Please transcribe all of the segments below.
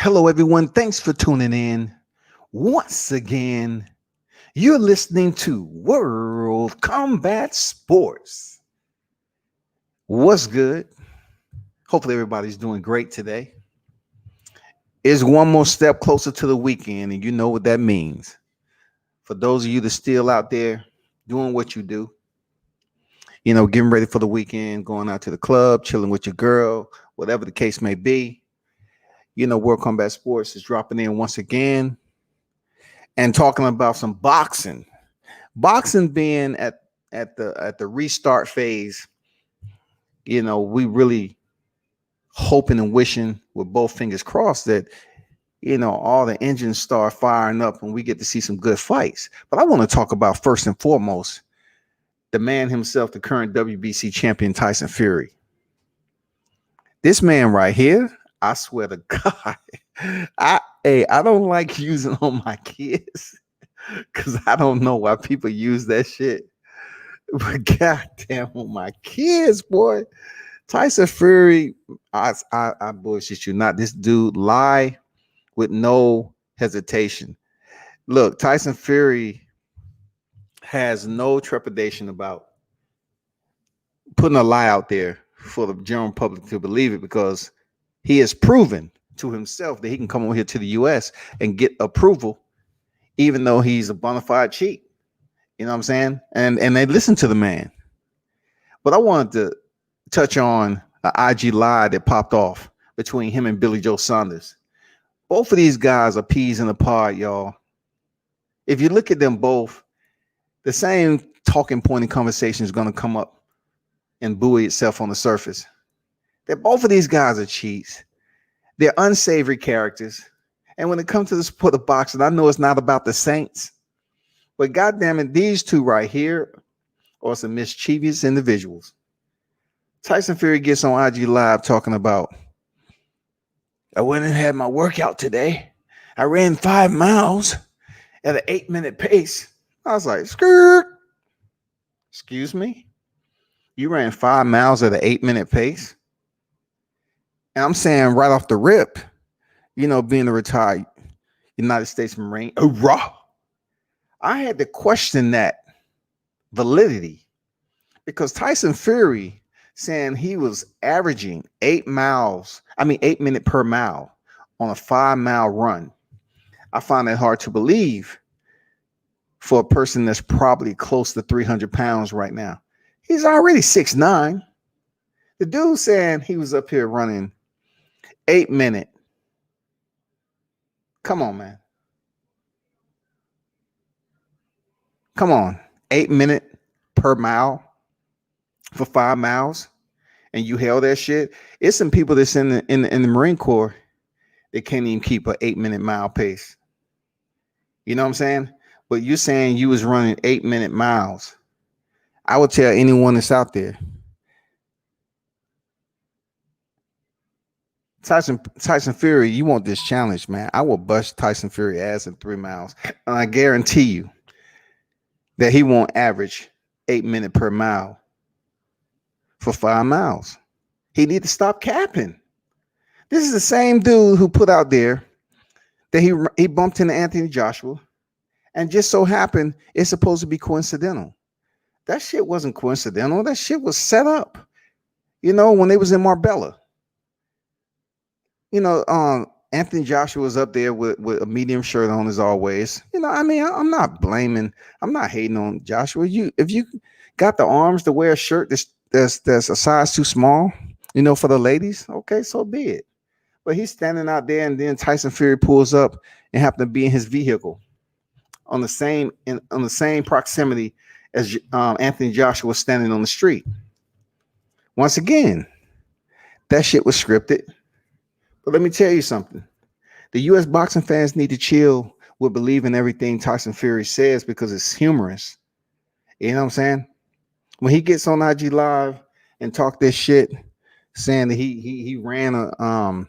Hello, everyone. Thanks for tuning in. Once again, you're listening to World Combat Sports. What's good? Hopefully, everybody's doing great today. It's one more step closer to the weekend, and you know what that means. For those of you that still out there doing what you do, getting ready for the weekend, going out to the club, chilling with your girl, whatever the case may be, World Combat Sports is dropping in once again and talking about some boxing. Boxing being at the restart phase, we really hoping and wishing with both fingers crossed that all the engines start firing up and we get to see some good fights. But I want to talk about first and foremost the man himself, the current WBC champion Tyson Fury. This man right here, I swear to God, I don't like using on my kids because I don't know why people use that shit. But goddamn, on my kids, boy, Tyson Fury, I bullshit you not. This dude lie with no hesitation. Look, Tyson Fury has no trepidation about putting a lie out there for the general public to believe it because he has proven to himself that he can come over here to the U.S. and get approval, even though he's a bona fide cheat. You know what I'm saying? And they listen to the man. But I wanted to touch on an IG live that popped off between him and Billy Joe Saunders. Both of these guys are peas in a pod, y'all. If you look at them both, the same talking point and conversation is going to come up and buoy itself on the surface. That both of these guys are cheats. They're unsavory characters. And when it comes to the sport of boxing, I know it's not about the Saints, but goddamn it, these two right here are some mischievous individuals. Tyson Fury gets on IG Live talking about, I went and had my workout today. I ran 5 miles at an 8-minute pace. I was like, skirt. Excuse me? You ran 5 miles at an 8-minute pace? And I'm saying right off the rip, being a retired United States Marine, hurrah, I had to question that validity because Tyson Fury saying he was averaging 8 minutes per mile on a 5-mile run. I find that hard to believe for a person that's probably close to 300 pounds right now. He's already 6'9". The dude saying he was up here running 8 minutes. Come on, man. Come on. 8 minutes per mile for 5 miles. And you held that shit. It's some people that's in the Marine Corps that can't even keep an 8-minute mile pace. You know what I'm saying? But you're saying you was running 8-minute miles. I would tell anyone that's out there, Tyson Fury, you want this challenge, man. I will bust Tyson Fury ass in 3 miles. And I guarantee you that he won't average 8 minutes per mile for 5 miles. He need to stop capping. This is the same dude who put out there that he bumped into Anthony Joshua, and just so happened it's supposed to be coincidental. That shit wasn't coincidental. That shit was set up. When they was in Marbella. Anthony Joshua was up there with a medium shirt on as always. I'm not blaming. I'm not hating on Joshua. If you got the arms to wear a shirt that's a size too small, for the ladies, okay, so be it. But he's standing out there, and then Tyson Fury pulls up and happen to be in his vehicle on the same proximity as Anthony Joshua was standing on the street. Once again, that shit was scripted. But let me tell you something. The U.S. boxing fans need to chill with believing everything Tyson Fury says because it's humorous. You know what I'm saying? When he gets on IG Live and talk this shit, saying that he ran an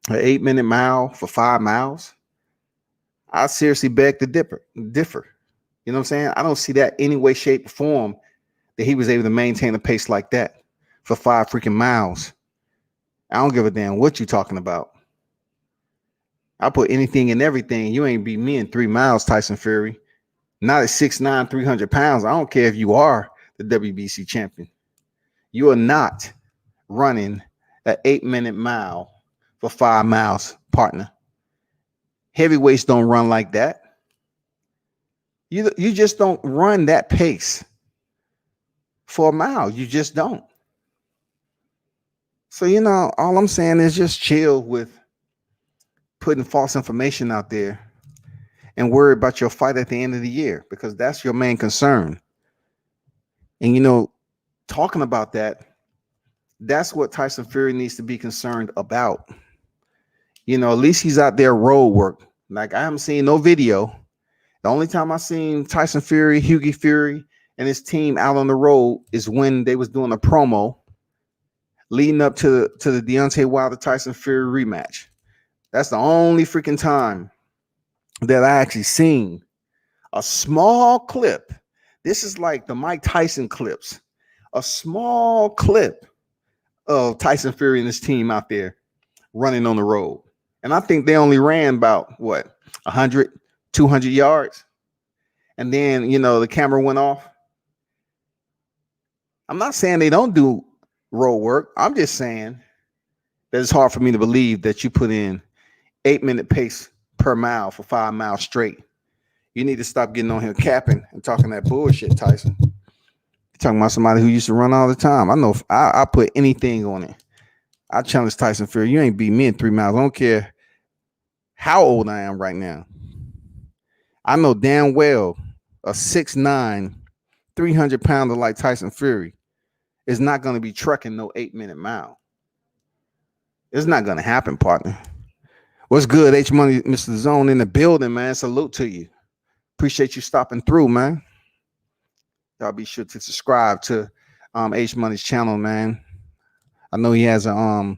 8-minute mile for 5 miles, I seriously beg to differ. You know what I'm saying? I don't see that any way, shape, or form that he was able to maintain a pace like that for 5 freaking miles. I don't give a damn what you're talking about. I put anything and everything. You ain't beat me in 3 miles, Tyson Fury. Not at 6'9", 300 pounds. I don't care if you are the WBC champion. You are not running an 8-minute mile for 5 miles, partner. Heavyweights don't run like that. You just don't run that pace for a mile. You just don't. So, all I'm saying is just chill with putting false information out there and worry about your fight at the end of the year, because that's your main concern. And, talking about that, that's what Tyson Fury needs to be concerned about. At least he's out there road work. Like, I haven't seen no video. The only time I seen Tyson Fury, Hughie Fury, and his team out on the road is when they was doing a promo leading up to the Deontay Wilder Tyson Fury rematch. That's the only freaking time that I actually seen a small clip. This is like the Mike Tyson clips. A small clip of Tyson Fury and his team out there running on the road. And I think they only ran about 100, 200 yards. And then, the camera went off. I'm not saying they don't do road work. I'm just saying that it's hard for me to believe that you put in 8-minute pace per mile for 5 miles straight. You need to stop getting on here capping and talking that bullshit, Tyson. You're talking about somebody who used to run all the time. I know I put anything on it. I challenge Tyson Fury. You ain't beat me in 3 miles. I don't care how old I am right now. I know damn well a 6'9", 300-pounder like Tyson Fury is not going to be trucking no 8-minute mile. It's not going to happen, partner. What's good, H Money, Mr. Zone in the building, man. Salute to you. Appreciate you stopping through, man. Y'all be sure to subscribe to H Money's channel, man. I know he has a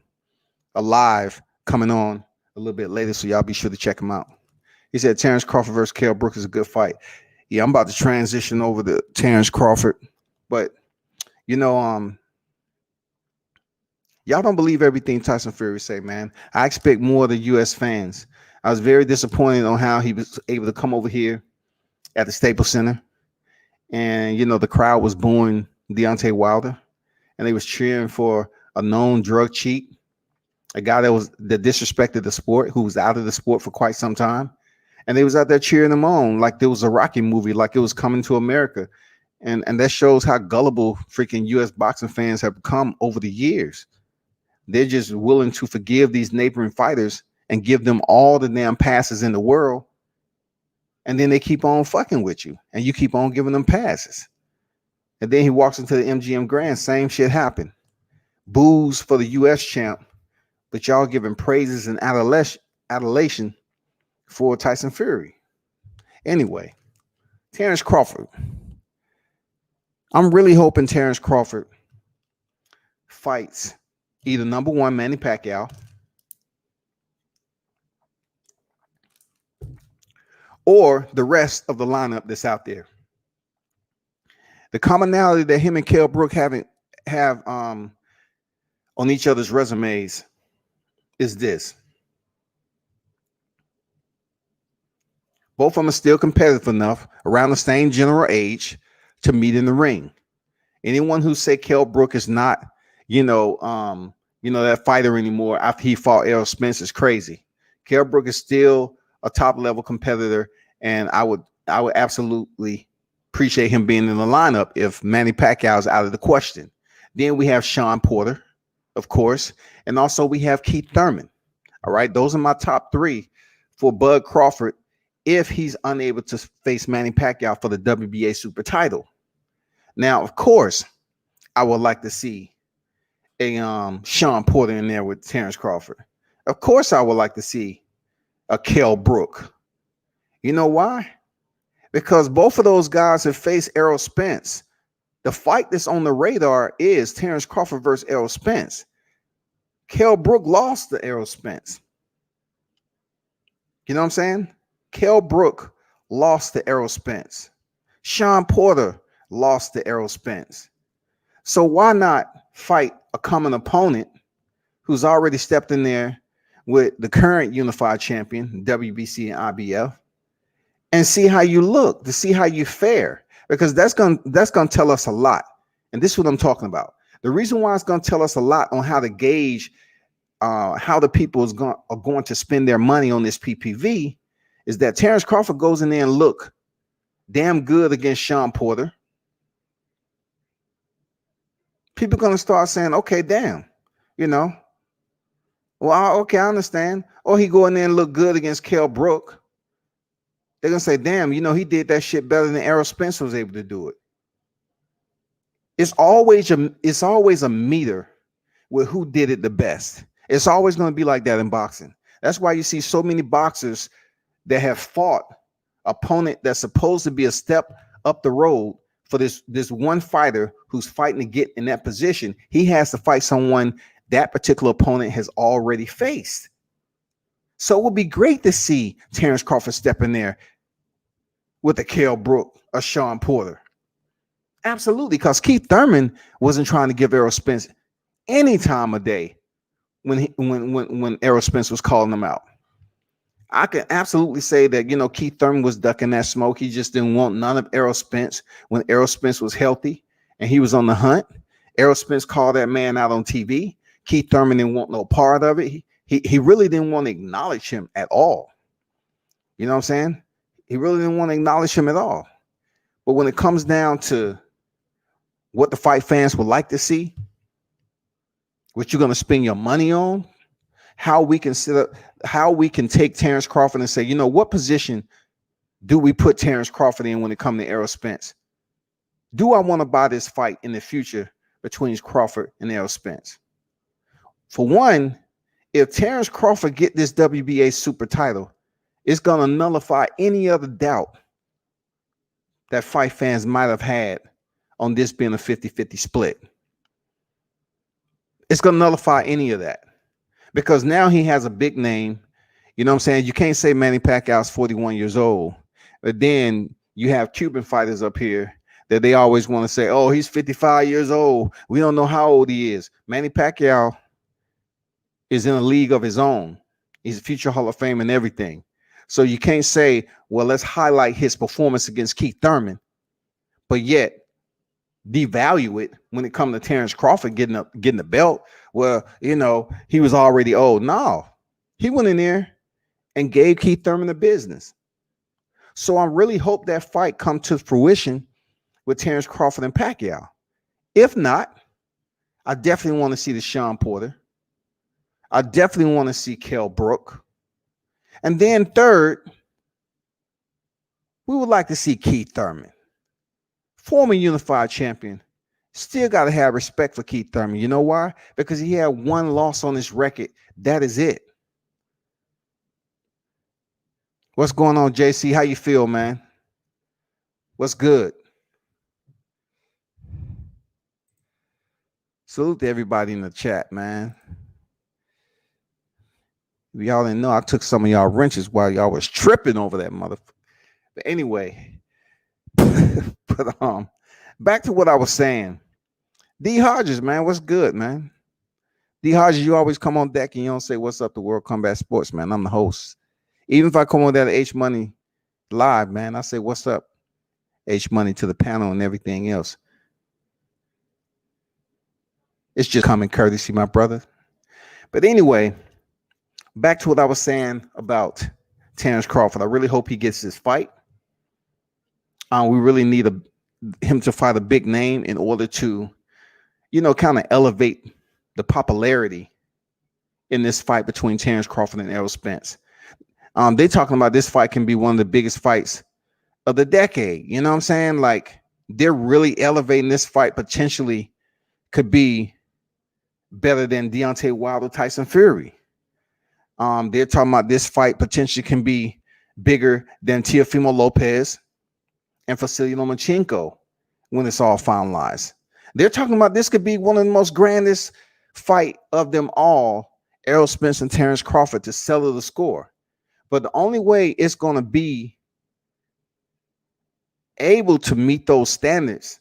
live coming on a little bit later, so y'all be sure to check him out. He said Terrence Crawford versus Kell Brook is a good fight. Yeah, I'm about to transition over to Terrence Crawford, but y'all don't believe everything Tyson Fury say, man. I expect more of the U.S. fans. I was very disappointed on how he was able to come over here at the Staples Center, and the crowd was booing Deontay Wilder, and they was cheering for a known drug cheat, a guy that disrespected the sport, who was out of the sport for quite some time, and they was out there cheering him on like there was a Rocky movie, like it was coming to America, and that shows how gullible freaking U.S. boxing fans have become over the years. They're just willing to forgive these neighboring fighters and give them all the damn passes in the world. And then they keep on fucking with you and you keep on giving them passes. And then he walks into the MGM Grand. Same shit happened. Boos for the U.S. champ, but y'all giving praises and adulation for Tyson Fury. Anyway, Terrence Crawford. I'm really hoping Terrence Crawford fights either number one Manny Pacquiao or the rest of the lineup that's out there. The commonality that him and Kell Brook have on each other's resumes is this. Both of them are still competitive enough, around the same general age, to meet in the ring. Anyone who say Kell Brook is not, that fighter anymore after he fought Errol Spence is crazy. Kell Brook is still a top level competitor, and I would absolutely appreciate him being in the lineup if Manny Pacquiao is out of the question. Then we have Sean Porter, of course, and also we have Keith Thurman. All right, those are my top three for Bud Crawford if he's unable to face Manny Pacquiao for the WBA super title. Now, of course, I would like to see a Sean Porter in there with Terrence Crawford. Of course, I would like to see a Kell Brook. You know why? Because both of those guys have faced Errol Spence. The fight that's on the radar is Terrence Crawford versus Errol Spence. Kell Brook lost to Errol Spence. You know what I'm saying? Kell Brook lost to Errol Spence. Sean Porter lost to Errol Spence. So why not fight a common opponent who's already stepped in there with the current unified champion, WBC and IBF, and see how you look, to see how you fare, because that's gonna tell us a lot. And this is what I'm talking about. The reason why it's gonna tell us a lot on how to gauge how the people are going to spend their money on this PPV is that Terrence Crawford goes in there and look damn good against Sean Porter. People are gonna start saying, okay, damn, you know, well, okay, I understand. Or he go in there and look good against Kell Brook. They're gonna say, damn, you know, he did that shit better than Errol Spence was able to do it. It's always a meter with who did it the best. It's always going to be like that in boxing. That's why you see so many boxers that have fought opponent that's supposed to be a step up the road for this one fighter who's fighting to get in that position. He has to fight someone that particular opponent has already faced. So it would be great to see Terrence Crawford step in there with a Kell Brook or Sean Porter. Absolutely, because Keith Thurman wasn't trying to give Errol Spence any time of day when Errol Spence was calling him out. I can absolutely say that, you know, Keith Thurman was ducking that smoke. He just didn't want none of Errol Spence when Errol Spence was healthy and he was on the hunt. Errol Spence called that man out on TV. Keith Thurman didn't want no part of it. He really didn't want to acknowledge him at all. You know what I'm saying? He really didn't want to acknowledge him at all. But when it comes down to what the fight fans would like to see, what you're going to spend your money on, how we can take Terrence Crawford and say, you know, what position do we put Terrence Crawford in when it comes to Errol Spence? Do I want to buy this fight in the future between Crawford and Errol Spence? For one, if Terrence Crawford get this WBA super title, it's going to nullify any other doubt that fight fans might have had on this being a 50-50 split. It's going to nullify any of that because now he has a big name. You know what I'm saying? You can't say Manny Pacquiao's 41 years old, but then you have Cuban fighters up here that they always want to say, oh, he's 55 years old. We don't know how old he is. Manny Pacquiao is in a league of his own. He's a future Hall of Fame and everything. So you can't say, well, let's highlight his performance against Keith Thurman, but yet devalue it when it comes to Terrence Crawford getting the belt. Well, you know, he was already old. No, he went in there and gave Keith Thurman the business. So I really hope that fight come to fruition with Terrence Crawford and Pacquiao. If not, I definitely want to see the Sean Porter. I definitely want to see Kell Brook. And then third, we would like to see Keith Thurman. Former unified champion. Still got to have respect for Keith Thurman. You know why? Because he had one loss on his record. That is it. What's going on, JC? How you feel, man? What's good? Salute to everybody in the chat, man. If y'all didn't know, I took some of y'all wrenches while y'all was tripping over that motherfucker. But anyway, but back to what I was saying. D Hodges, man, what's good, man? D Hodges, you always come on deck and you don't say what's up to World Combat Sports, man. I'm the host. Even if I come on there to H Money live, man, I say what's up, H Money, to the panel and everything else. It's just common courtesy, my brother. But anyway, back to what I was saying about Terrence Crawford. I really hope he gets his fight. We really need him to fight a big name in order to, you know, kind of elevate the popularity in this fight between Terrence Crawford and Errol Spence. They talking about this fight can be one of the biggest fights of the decade. You know what I'm saying? Like, they're really elevating this fight. Potentially could be better than Deontay Wilder, Tyson Fury. They're talking about this fight potentially can be bigger than Teofimo Lopez and Vasily Lomachenko when it's all finalized. They're talking about this could be one of the most grandest fight of them all, Errol Spence and Terrence Crawford, to settle the score. But the only way it's going to be able to meet those standards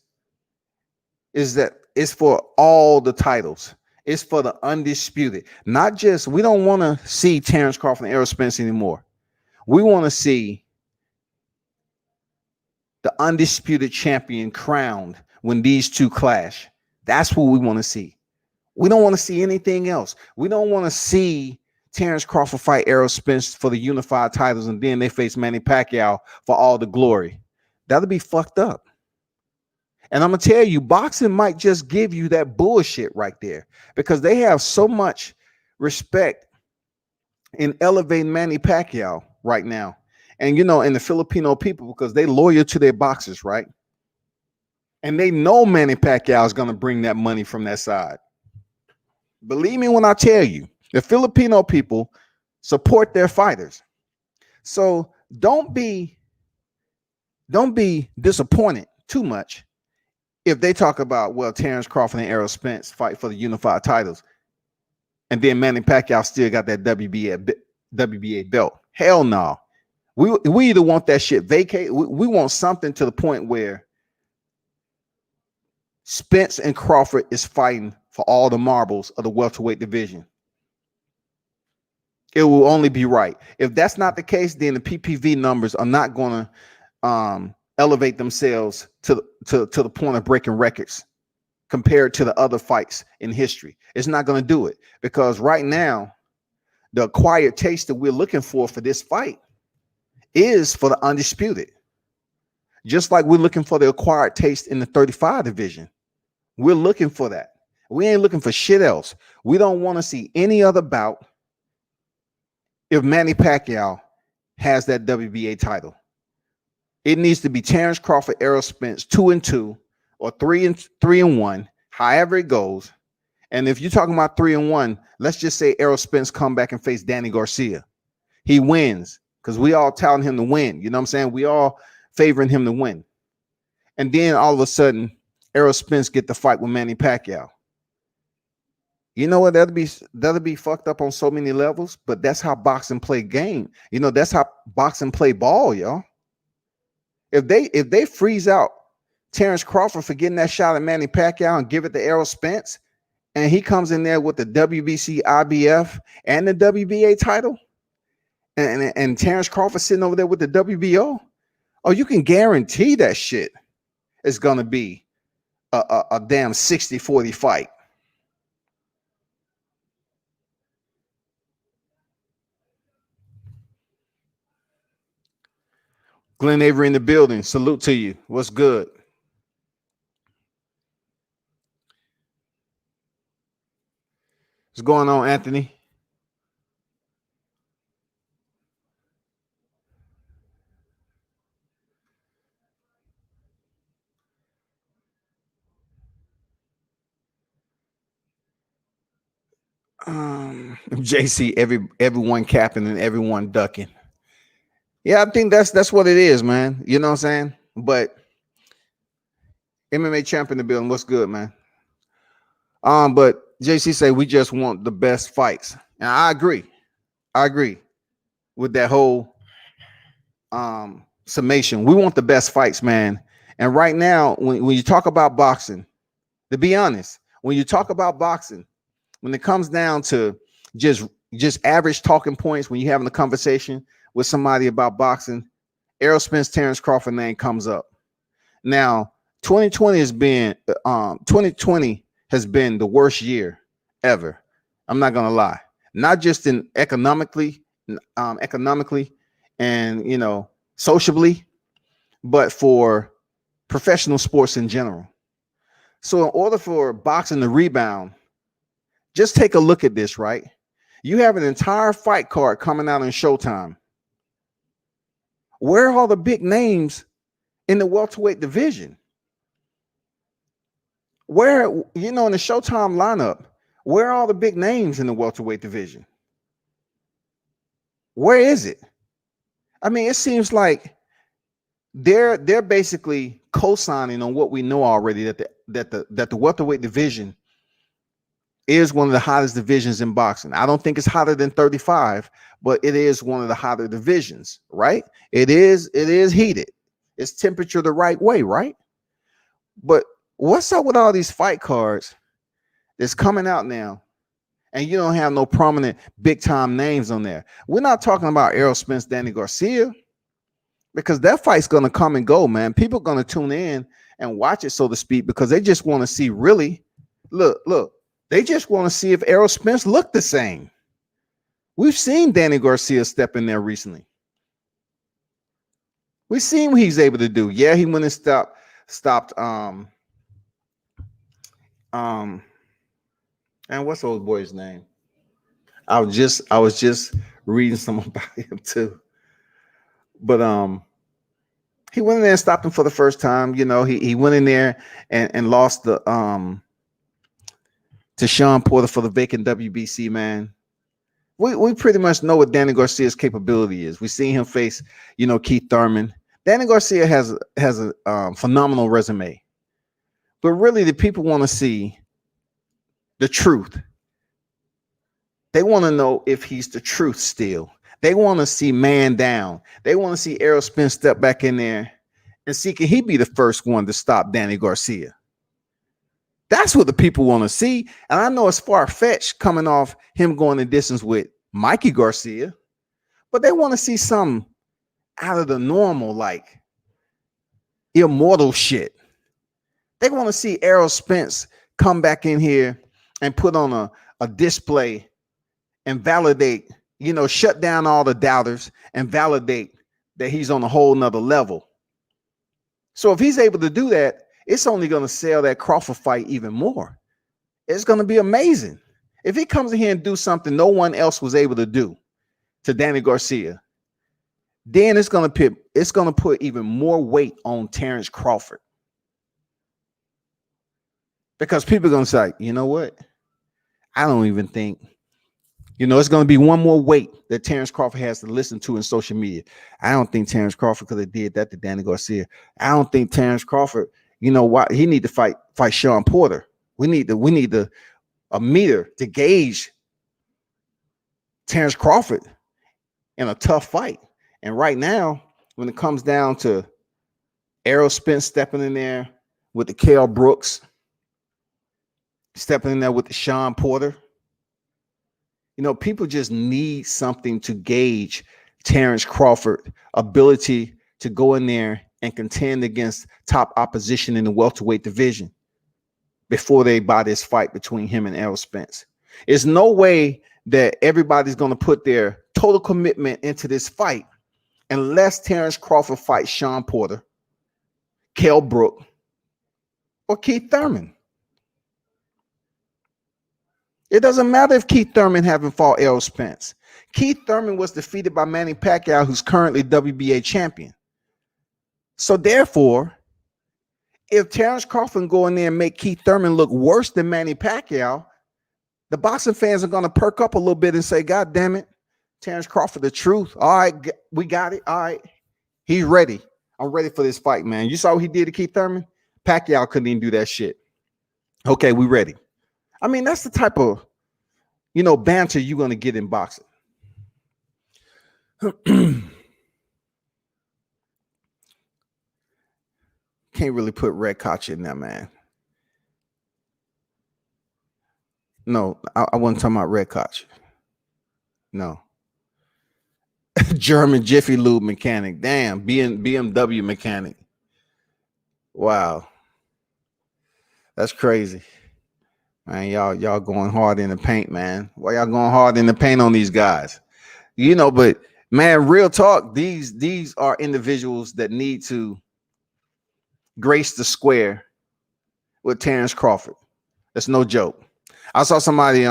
is that it's for all the titles. It's for the undisputed. Not just, we don't want to see Terrence Crawford and Errol Spence anymore. We want to see the undisputed champion crowned when these two clash. That's what we want to see. We don't want to see anything else. We don't want to see Terrence Crawford fight Errol Spence for the unified titles and then they face Manny Pacquiao for all the glory. That'll be fucked up. And I'm going to tell you, boxing might just give you that bullshit right there because they have so much respect in elevating Manny Pacquiao right now. And, you know, and the Filipino people, because they loyal to their boxers, right? And they know Manny Pacquiao is going to bring that money from that side. Believe me when I tell you, the Filipino people support their fighters. So don't be disappointed too much if they talk about, well, Terrence Crawford and Errol Spence fight for the unified titles, and then Manny Pacquiao still got that WBA belt. Hell no. We either want that shit vacated. We want something to the point where Spence and Crawford is fighting for all the marbles of the welterweight division. It will only be right. If that's not the case, then the PPV numbers are not going to elevate themselves to the point of breaking records compared to the other fights in history. It's not going to do it because right now, the acquired taste that we're looking for this fight is for the undisputed. Just like we're looking for the acquired taste in the 35 division. We're looking for that. We ain't looking for shit else. We don't want to see any other bout if Manny Pacquiao has that WBA title. It needs to be Terrence Crawford, Errol Spence, 2-2 or 3-1, however it goes. And if you're talking about 3-1, let's just say Errol Spence come back and face Danny Garcia. He wins because we all telling him to win. You know what I'm saying? We all favoring him to win. And then all of a sudden, Errol Spence get the fight with Manny Pacquiao. You know what? That'll be fucked up on so many levels, but that's how boxing play game. You know, that's how boxing play ball, y'all. If they freeze out Terrence Crawford for getting that shot at Manny Pacquiao and give it to Errol Spence, and he comes in there with the WBC, IBF, and the WBA title, and Terrence Crawford sitting over there with the WBO, oh, you can guarantee that shit is gonna be a damn 60-40 fight. Glenn Avery in the building. Salute to you. What's good? What's going on, Anthony? JC, everyone capping and everyone ducking. Yeah, I think that's what it is, man. You know what I'm saying? But MMA champ in the building. What's good, man? But JC say we just want the best fights. And I agree. I agree with that whole summation. We want the best fights, man. And right now, when you talk about boxing, to be honest, when you talk about boxing, when it comes down to just average talking points, when you're having a conversation with somebody about boxing, Errol Spence, Terrence Crawford name comes up. Now, 2020 has been the worst year ever. I'm not gonna lie. Not just in economically and sociably, but for professional sports in general. So in order for boxing to rebound, just take a look at this, right? You have an entire fight card coming out on Showtime. Where are all the big names in the welterweight division? Where, in the Showtime lineup, where are all the big names in the welterweight division? Where is it? I mean, it seems like they're basically co-signing on what we know already, that the welterweight division is one of the hottest divisions in boxing. I don't think it's hotter than 35, but it is one of the hotter divisions, right? It is heated. It's temperature the right way, right? But what's up with all these fight cards that's coming out now, and you don't have no prominent big time names on there. We're not talking about Errol Spence, Danny Garcia, because that fight's gonna come and go, man. People are gonna tune in and watch it, so to speak, because they just want to see really. Look, they just want to see if Errol Spence looked the same. We've seen Danny Garcia step in there recently. We've seen what he's able to do. Yeah, he went and stopped and what's old boy's name? I was just reading something about him too. But he went in there and stopped him for the first time. You know, he went in there and lost the to Sean Porter for the vacant WBC, man. We pretty much know what Danny Garcia's capability is. We've seen him face, you know, Keith Thurman. Danny Garcia has a phenomenal resume. But really, the people want to see the truth. They want to know if he's the truth still. They want to see man down. They want to see Errol Spence step back in there and see, can he be the first one to stop Danny Garcia? That's what the people want to see. And I know it's far-fetched coming off him going the distance with Mikey Garcia, but they want to see something out of the normal, like immortal shit. They want to see Errol Spence come back in here and put on a display and validate, you know, shut down all the doubters and validate that he's on a whole nother level. So if he's able to do that, it's only going to sell that Crawford fight even more. It's going to be amazing. If he comes in here and do something no one else was able to do to Danny Garcia, then it's going to put even more weight on Terrence Crawford. Because people are going to say, you know what? I don't even think, you know, it's going to be one more weight that Terrence Crawford has to listen to in social media. I don't think Terrence Crawford could have did that to Danny Garcia. I don't think Terrence Crawford, you know what? He need to fight Sean Porter. We need a meter to gauge Terrence Crawford in a tough fight. And right now, when it comes down to Errol Spence stepping in there with the Kell Brooks, stepping in there with the Sean Porter, you know, people just need something to gauge Terrence Crawford's ability to go in there and contend against top opposition in the welterweight division before they buy this fight between him and Errol Spence. There's no way that everybody's going to put their total commitment into this fight unless Terrence Crawford fights Sean Porter, Kell Brook, or Keith Thurman. It doesn't matter if Keith Thurman haven't fought Errol Spence. Keith Thurman was defeated by Manny Pacquiao, who's currently WBA champion. So therefore, if Terrence Crawford go in there and make Keith Thurman look worse than Manny Pacquiao, the boxing fans are going to perk up a little bit and say, God damn it, Terrence Crawford, the truth. All right, we got it. All right, he's ready. I'm ready for this fight, man. You saw what he did to Keith Thurman? Pacquiao couldn't even do that shit. Okay, we ready. I mean, that's the type of, you know, banter you're going to get in boxing. Can't really put Red Koch in there, man. No, I wasn't talking about Red Koch. No. German Jiffy Lube mechanic. Damn, BMW mechanic. Wow. That's crazy. Man, y'all going hard in the paint, man. Why y'all going hard in the paint on these guys? You know, but man, real talk, these are individuals that need to grace the square with Terrence Crawford. That's no joke. I saw somebody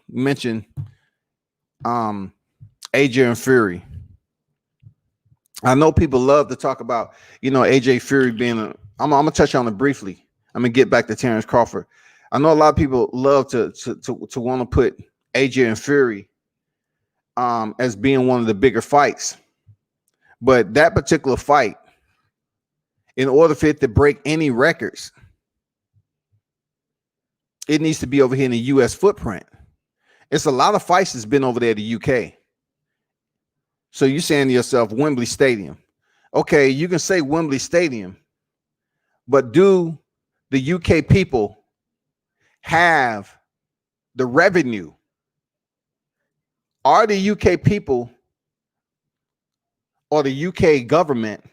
mention AJ and Fury. I know people love to talk about, you know, AJ Fury being I'm gonna touch on it briefly. I'm gonna get back to Terrence Crawford. I know a lot of people love to want to put AJ and Fury as being one of the bigger fights. But that particular fight, in order for it to break any records, it needs to be over here in the U.S. footprint. It's a lot of fights that's been over there to the U.K. So you're saying to yourself, Wembley Stadium. Okay, you can say Wembley Stadium, but do the UK people have the revenue. Are the UK people or the UK government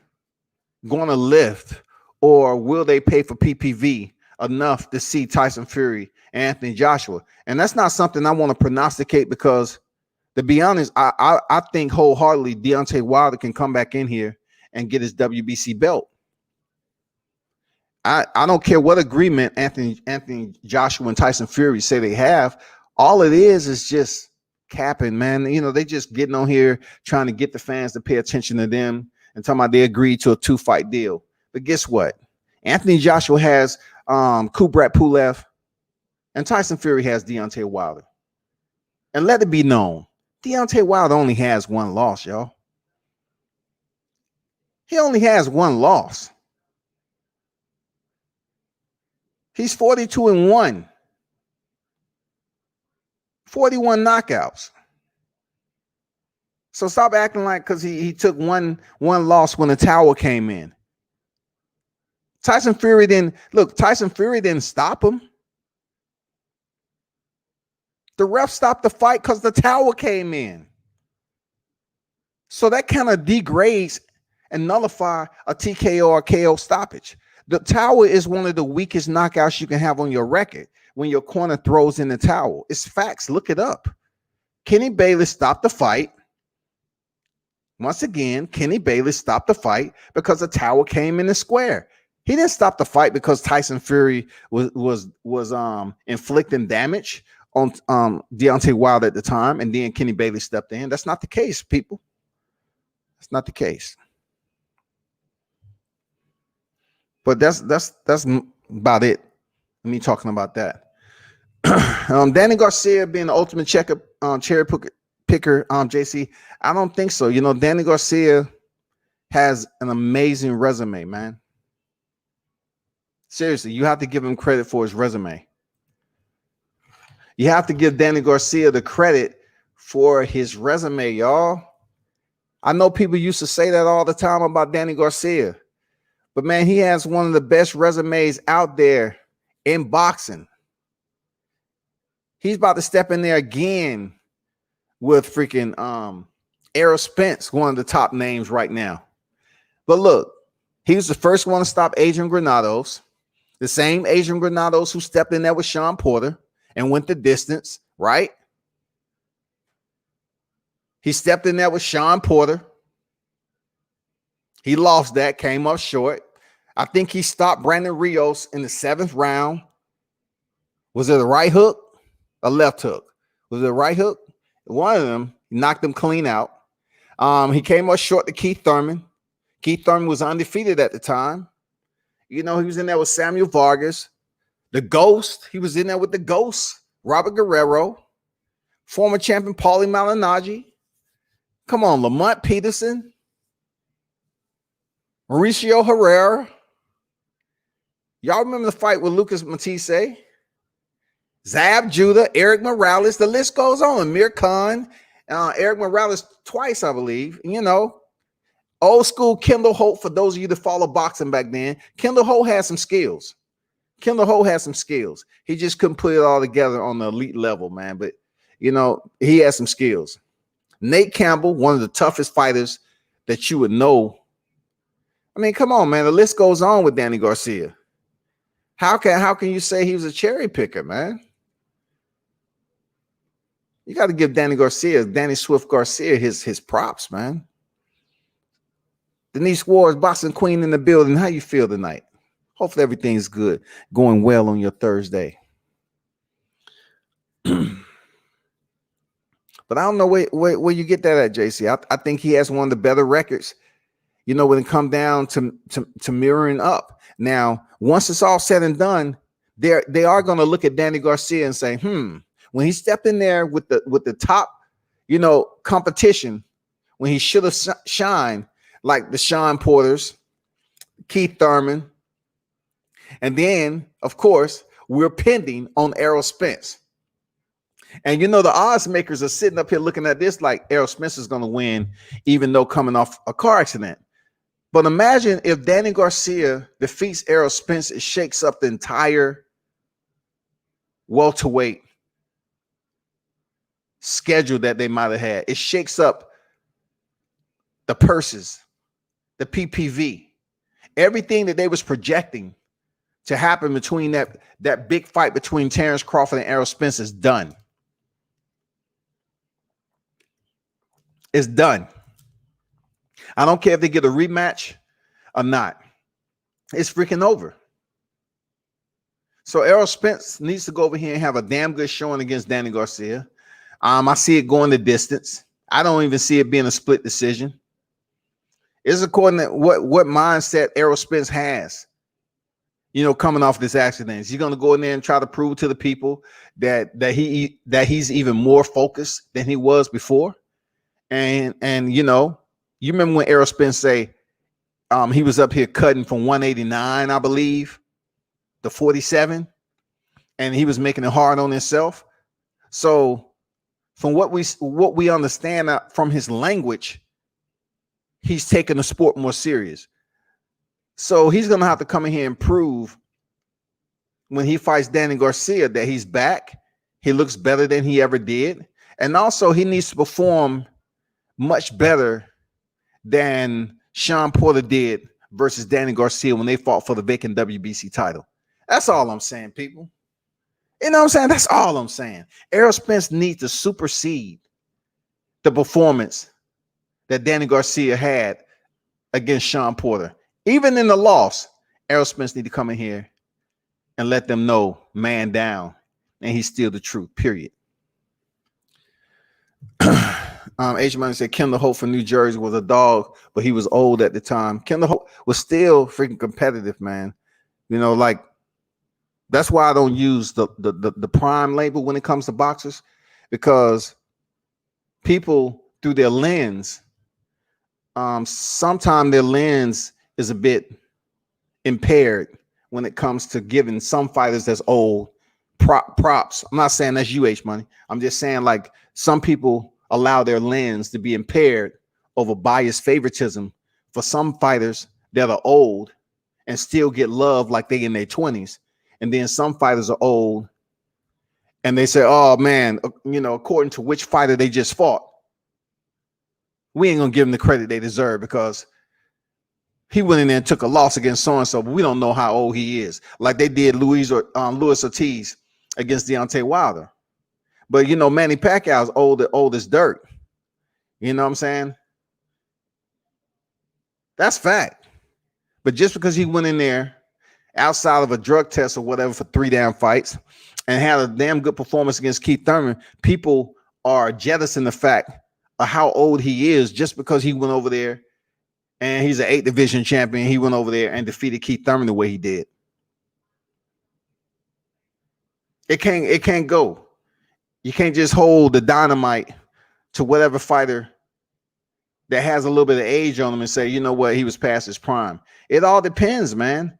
going to lift, or will they pay for PPV enough to see Tyson Fury and Anthony Joshua? And that's not something I want to prognosticate, because to be honest, I think wholeheartedly Deontay Wilder can come back in here and get his WBC belt. I don't care what agreement Anthony Joshua and Tyson Fury say they have. All it is just capping, man. You know, they just getting on here trying to get the fans to pay attention to them and talking about they agreed to a 2-fight deal. But guess what? Anthony Joshua has Kubrat Pulev, and Tyson Fury has Deontay Wilder. And let it be known, Deontay Wilder only has one loss, y'all. He only has one loss. He's 42-1. 41 knockouts. So stop acting like because he took one loss when the towel came in. Tyson Fury didn't stop him. The ref stopped the fight because the towel came in. So that kind of degrades and nullify a TKO or KO stoppage. The towel is one of the weakest knockouts you can have on your record when your corner throws in the towel. It's facts. Look it up. Kenny Bayless stopped the fight. Once again, Kenny Bayless stopped the fight because the towel came in the square. He didn't stop the fight because Tyson Fury was inflicting damage on Deontay Wilder at the time, and then Kenny Bayless stepped in. That's not the case, people. That's not the case. But that's about it. Me talking about that. Danny Garcia being the ultimate cherry picker, JC. I don't think so. You know, Danny Garcia has an amazing resume, man. Seriously, you have to give him credit for his resume. You have to give Danny Garcia the credit for his resume, y'all. I know people used to say that all the time about Danny Garcia. But, man, he has one of the best resumes out there in boxing. He's about to step in there again with freaking Errol Spence, one of the top names right now. But look, he was the first one to stop Adrian Granados, the same Adrian Granados who stepped in there with Sean Porter and went the distance, right? He stepped in there with Sean Porter. He lost that, came up short. I think he stopped Brandon Rios in the 7th round. Was it a right hook? A left hook? Was it a right hook? One of them, he knocked him clean out. He came up short to Keith Thurman. Keith Thurman was undefeated at the time. You know, he was in there with Samuel Vargas. The Ghost, he was in there with the Ghost, Robert Guerrero. Former champion Paulie Malignaggi. Come on, Lamont Peterson. Mauricio Herrera. Y'all remember the fight with Lucas Matisse? Zab Judah, Eric Morales. The list goes on. Amir Khan, Eric Morales twice, I believe. You know, old school Kendall Holt, for those of you that follow boxing back then. Kendall Holt had some skills. He just couldn't put it all together on the elite level, man. But, you know, he had some skills. Nate Campbell, one of the toughest fighters that you would know. I mean, come on, man. The list goes on with Danny Garcia. How can you say he was a cherry picker, man? You got to give Danny Swift Garcia, his props, man. Denise Ward's boxing queen in the building. How you feel tonight? Hopefully everything's good, going well on your Thursday. But I don't know where you get that at, JC. I think he has one of the better records, you know, when it comes down to mirroring up. Now, once it's all said and done, they are going to look at Danny Garcia and say, when he stepped in there with the top, you know, competition, when he should have shined, like the Sean Porters, Keith Thurman, and then, of course, we're pending on Errol Spence. And, you know, the odds makers are sitting up here looking at this like Errol Spence is going to win, even though coming off a car accident. But imagine if Danny Garcia defeats Errol Spence, it shakes up the entire welterweight schedule that they might have had. It shakes up the purses, the PPV, everything that they was projecting to happen between that big fight between Terrence Crawford and Errol Spence is done. It's done. I don't care if they get a rematch or not. It's freaking over. So Errol Spence needs to go over here and have a damn good showing against Danny Garcia. I see it going the distance. I don't even see it being a split decision. It's according to what mindset Errol Spence has, coming off this accident. Is he going to go in there and try to prove to the people that he's even more focused than he was before? And you remember when Errol Spence say he was up here cutting from 189, I believe, to 47, and he was making it hard on himself. So from what we understand from his language, he's taking the sport more serious. So he's going to have to come in here and prove when he fights Danny Garcia that he's back. He looks better than he ever did. And also he needs to perform much better than Sean Porter did versus Danny Garcia when they fought for the vacant WBC title. That's all I'm saying, people. You know what I'm saying? That's all I'm saying. Errol Spence needs to supersede the performance that Danny Garcia had against Sean Porter. Even in the loss, Errol Spence need to come in here and let them know, man down, and he's still the truth, period. H Money said Kendall Hope from New Jersey was a dog, but he was old at the time. Kendall Hope was still freaking competitive, man. That's why I don't use the prime label when it comes to boxers, because people through their lens, sometimes their lens is a bit impaired when it comes to giving some fighters that's old props. I'm not saying that's you, H Money. I'm just saying like some people allow their lens to be impaired over biased favoritism for some fighters that are old and still get love like they in their 20s. And then some fighters are old and they say, oh man, according to which fighter they just fought, we ain't gonna give them the credit they deserve because he went in there and took a loss against so-and-so, but we don't know how old he is. Like they did Luis Ortiz against Deontay Wilder. But, Manny Pacquiao's old as dirt. You know what I'm saying? That's fact. But just because he went in there outside of a drug test or whatever for 3 damn fights and had a damn good performance against Keith Thurman, people are jettisoning the fact of how old he is just because he went over there and he's an 8th division champion. He went over there and defeated Keith Thurman the way he did. It can't go. You can't just hold the dynamite to whatever fighter that has a little bit of age on him and say, you know what, he was past his prime. It all depends, man.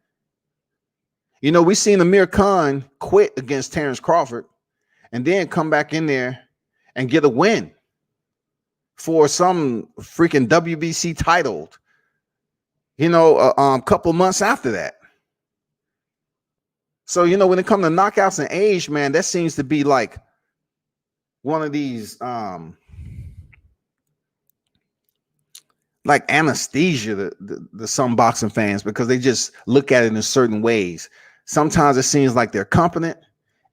We seen Amir Khan quit against Terrence Crawford and then come back in there and get a win for some freaking WBC title, a couple months after that. So, when it comes to knockouts and age, man, that seems to be like one of these like anesthesia to some boxing fans because they just look at it in certain ways. Sometimes it seems like they're competent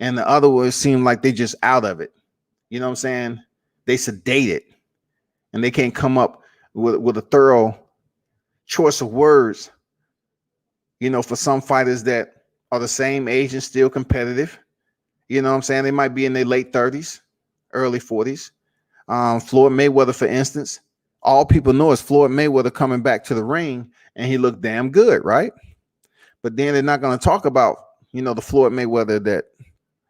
and the other ones seem like they just out of it. You know what I'm saying? They sedated and they can't come up with a thorough choice of words, for some fighters that are the same age and still competitive. You know what I'm saying? They might be in their late 30s, early 40s. Floyd Mayweather, for instance, all people know is Floyd Mayweather coming back to the ring and he looked damn good, right? But then they're not going to talk about, the Floyd Mayweather that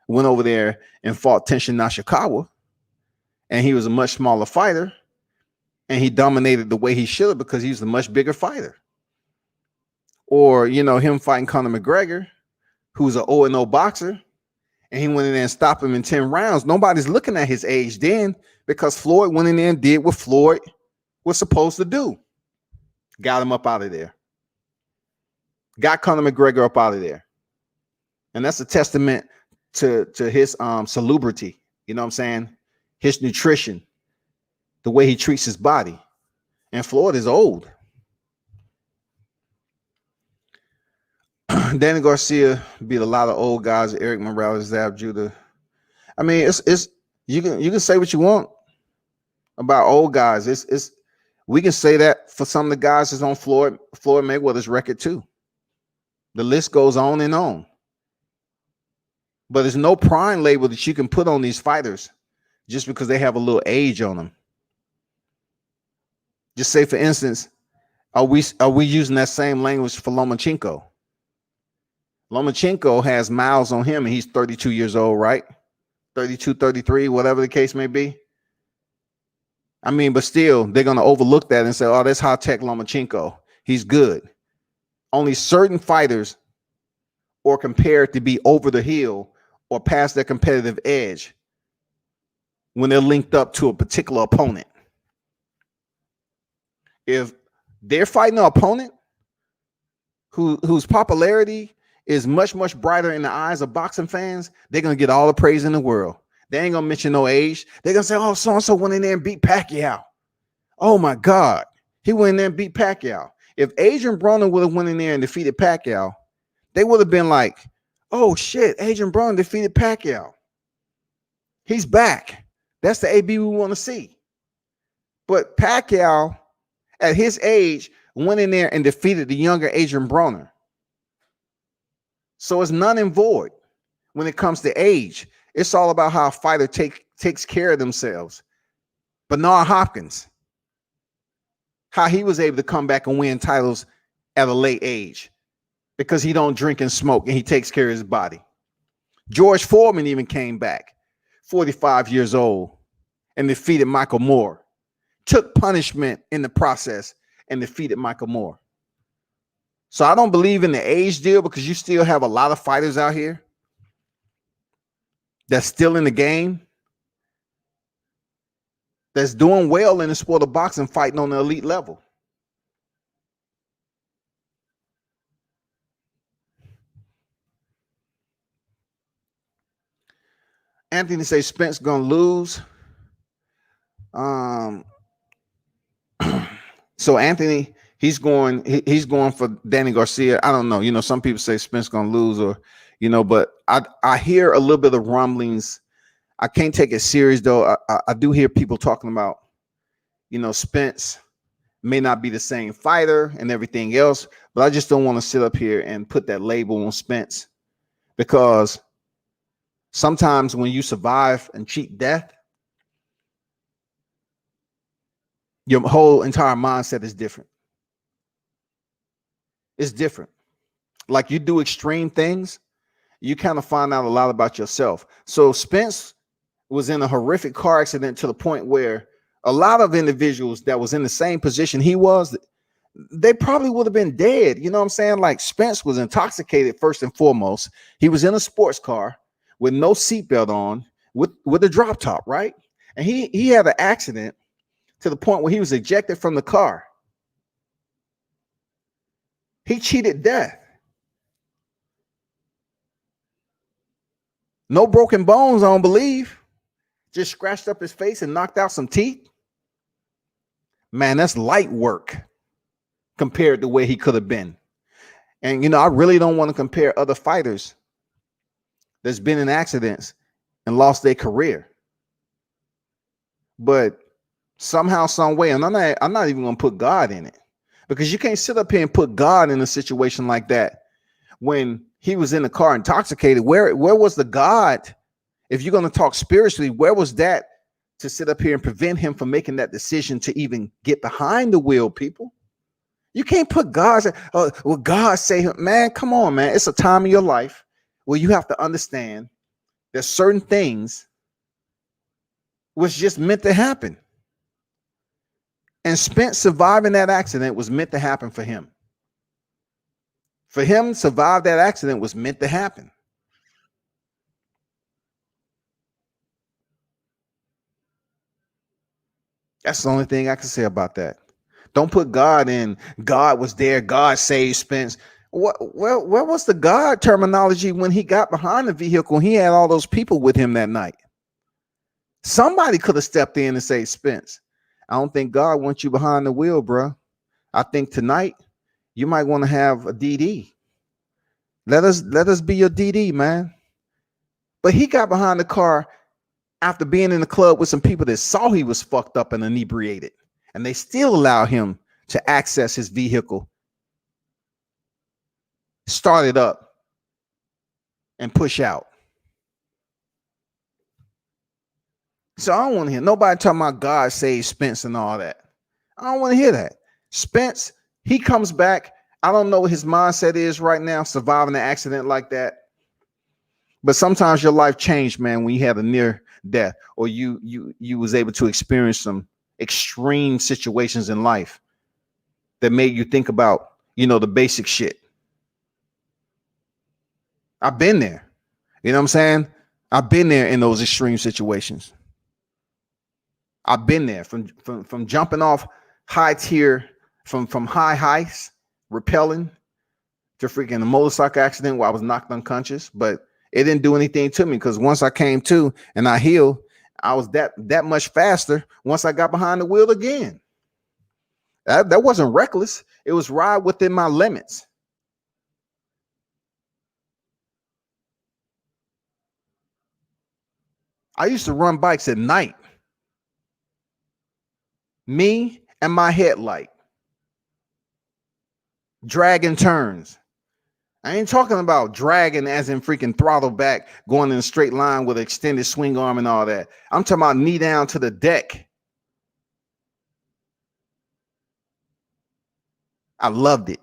went over there and fought Tenshin Nashikawa and he was a much smaller fighter and he dominated the way he should because he's a much bigger fighter. Or, him fighting Conor McGregor, who's an 0-0 boxer, and he went in there and stopped him in 10 rounds. Nobody's looking at his age then because Floyd went in there and did what Floyd was supposed to do. Got him up out of there. Got Conor McGregor up out of there. And that's a testament to his salubrity. You know what I'm saying? his nutrition, the way he treats his body. And Floyd is old. Danny Garcia beat a lot of old guys, Eric Morales, Zab Judah. I mean, it's you can say what you want about old guys. It's we can say that for some of the guys that's on Floyd Mayweather's record too. The list goes on and on. But there's no prime label that you can put on these fighters just because they have a little age on them. Just say, for instance, are we using that same language for Lomachenko? Lomachenko has miles on him, and he's 32 years old, right? 32, 33, whatever the case may be. I mean, but still, they're going to overlook that and say, oh, that's high-tech Lomachenko. He's good. Only certain fighters are compared to be over the hill or past their competitive edge when they're linked up to a particular opponent. If they're fighting an opponent whose popularity is much, much brighter in the eyes of boxing fans, they're going to get all the praise in the world. They ain't going to mention no age. They're going to say, oh, so-and-so went in there and beat Pacquiao. Oh, my God. He went in there and beat Pacquiao. If Adrian Broner would have went in there and defeated Pacquiao, they would have been like, oh, shit, Adrian Broner defeated Pacquiao. He's back. That's the AB we want to see. But Pacquiao, at his age, went in there and defeated the younger Adrian Broner. So it's none and void when it comes to age. It's all about how a fighter takes care of themselves. Bernard Hopkins, how he was able to come back and win titles at a late age because he don't drink and smoke and he takes care of his body. George Foreman even came back, 45 years old, and defeated Michael Moore. Took punishment in the process and defeated Michael Moore. So I don't believe in the age deal because you still have a lot of fighters out here that's still in the game, that's doing well in the sport of boxing, fighting on the elite level. Anthony says Spence gonna lose. So Anthony, he's going for Danny Garcia. I don't know. You know, some people say Spence gonna lose, or but I hear a little bit of rumblings. I can't take it serious though. I do hear people talking about, Spence may not be the same fighter and everything else, but I just don't want to sit up here and put that label on Spence, because sometimes when you survive and cheat death, your whole entire mindset is different. It's different. Like, you do extreme things, you kind of find out a lot about yourself. So Spence was in a horrific car accident to the point where a lot of individuals that was in the same position he was, they probably would have been dead. You know what I'm saying? Like, Spence was intoxicated first and foremost. He was in a sports car with no seatbelt on, with a drop top, right? And he had an accident to the point where he was ejected from the car. He cheated death. No broken bones, I don't believe. Just scratched up his face and knocked out some teeth. Man, that's light work compared to where he could have been. And, I really don't want to compare other fighters that's been in accidents and lost their career. But somehow, some way, and I'm not even going to put God in it, because you can't sit up here and put God in a situation like that when he was in the car intoxicated. Where was the God? If you're going to talk spiritually, where was that to sit up here and prevent him from making that decision to even get behind the wheel, people? You can't put God, well, God say, man, come on, man. It's a time in your life where you have to understand that certain things was just meant to happen. And Spence surviving that accident was meant to happen for him. For him to survive that accident was meant to happen. That's the only thing I can say about that. Don't put God in. God was there. God saved Spence. Where was the God terminology when he got behind the vehicle and he had all those people with him that night? Somebody could have stepped in and said, Spence, I don't think God wants you behind the wheel, bro. I think tonight you might want to have a DD. Let us be your DD, man. But he got behind the car after being in the club with some people that saw he was fucked up and inebriated, and they still allow him to access his vehicle, start it up, and push out. So I don't want to hear nobody talking about God save Spence and all that. I don't want to hear that. Spence, he comes back. I don't know what his mindset is right now, surviving an accident like that. But sometimes your life changed, man, when you had a near death, or you was able to experience some extreme situations in life that made you think about, the basic shit. I've been there. You know what I'm saying? I've been there in those extreme situations. I've been there from jumping off high tier, from high heights, rappelling, to freaking a motorcycle accident where I was knocked unconscious, but it didn't do anything to me because once I came to and I healed, I was that much faster once I got behind the wheel again. That wasn't reckless. It was right within my limits. I used to run bikes at night. Me and my headlight. Dragging turns. I ain't talking about dragging as in freaking throttle back, going in a straight line with an extended swing arm and all that. I'm talking about knee down to the deck. I loved it.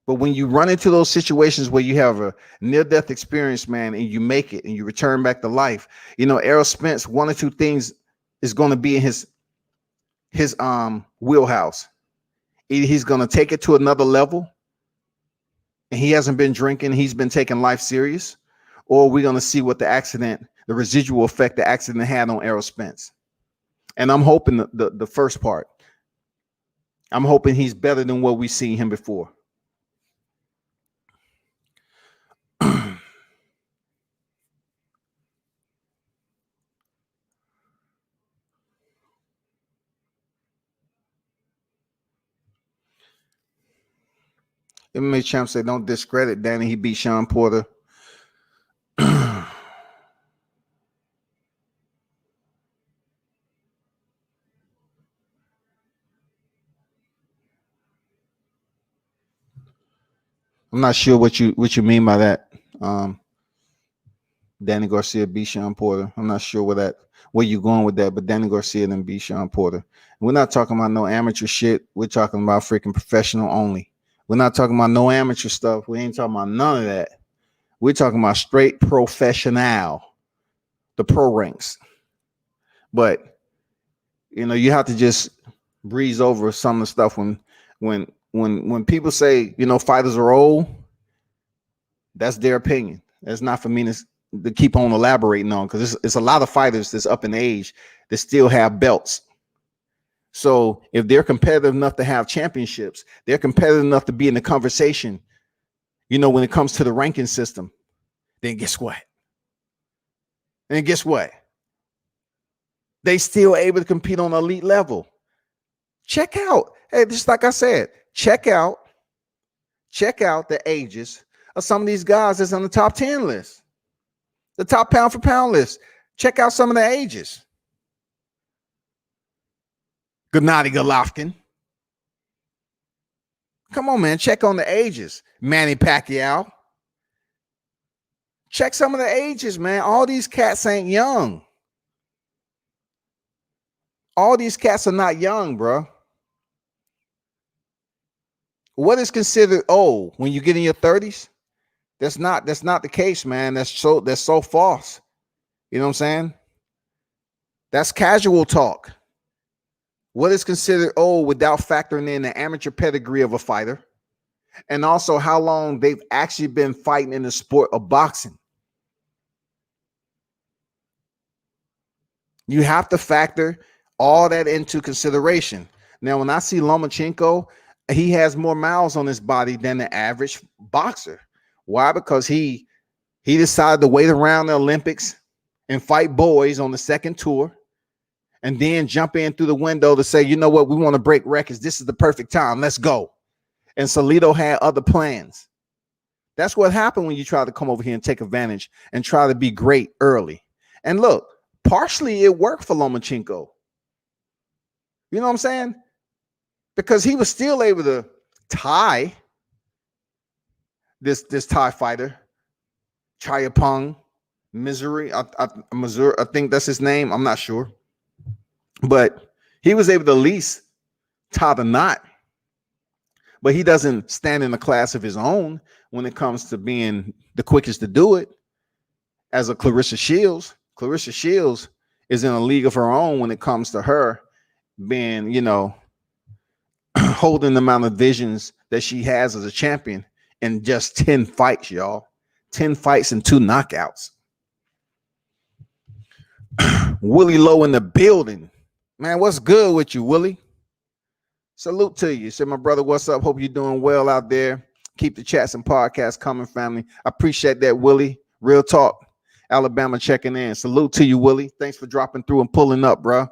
But when you run into those situations where you have a near-death experience, man, and you make it and you return back to life, Errol Spence, one or two things is going to be in his wheelhouse. Either he's going to take it to another level, and he hasn't been drinking, he's been taking life serious, or we're going to see what the residual effect the accident had on Errol Spence. And I'm hoping the first part. I'm hoping he's better than what we've seen him before. MMA champ say, don't discredit Danny. He beat Sean Porter. I'm not sure what you mean by that. Danny Garcia beat Sean Porter. I'm not sure where you're going with that, but Danny Garcia then beat Sean Porter. We're not talking about no amateur shit. We're talking about freaking professional only. We're not talking about no amateur stuff. We ain't talking about none of that. We're talking about straight professional, the pro ranks. But you have to just breeze over some of the stuff when people say fighters are old. That's their opinion. That's not for me to keep on elaborating on, because it's a lot of fighters that's up in age that still have belts. So if they're competitive enough to have championships, they're competitive enough to be in the conversation, when it comes to the ranking system, then guess what? They still able to compete on elite level. Check out, hey, just like I said, check out the ages of some of these guys that's on the top 10 list, the top pound for pound list. Check out some of the ages. Gennady Golovkin. Come on, man. Check on the ages. Manny Pacquiao. Check some of the ages, man. All these cats ain't young. All these cats are not young, bro. What is considered old when you get in your 30s? That's not the case, man. That's so false. You know what I'm saying? That's casual talk. What is considered old without factoring in the amateur pedigree of a fighter, and also how long they've actually been fighting in the sport of boxing. You have to factor all that into consideration. Now, when I see Lomachenko, he has more miles on his body than the average boxer. Why? Because he decided to wait around the Olympics and fight boys on the second tour, and then jump in through the window to say, you know what, we want to break records. This is the perfect time. Let's go. And Salido had other plans. That's what happened when you try to come over here and take advantage and try to be great early. And look, partially it worked for Lomachenko. You know what I'm saying? Because he was still able to tie this Thai fighter, Chayapong Missouri. Missouri, I think that's his name. I'm not sure. But he was able to at least tie the knot. But he doesn't stand in a class of his own when it comes to being the quickest to do it. As a Clarissa Shields is in a league of her own when it comes to her being, you know, holding the amount of visions that she has as a champion in just 10 fights, y'all. 10 fights and 2 knockouts. Willie Lowe in the building. Man, what's good with you, Willie? Salute to you. Say, my brother, what's up? Hope you're doing well out there. Keep the chats and podcasts coming, family. I appreciate that, Willie. Real talk. Alabama checking in. Salute to you, Willie. Thanks for dropping through and pulling up, bro.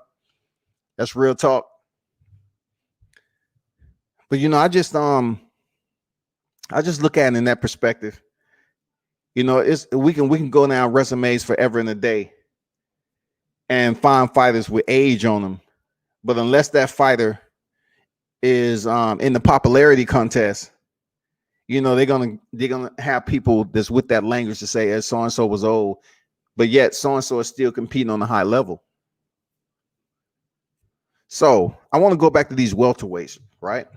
That's real talk. But you know, I just look at it in that perspective. You know, we can go down resumes forever and a day and find fighters with age on them. But unless that fighter is in the popularity contest, you know, they're gonna have people that's with that language to say, as so-and-so was old, but yet so-and-so is still competing on a high level. So I want to go back to these welterweights, right?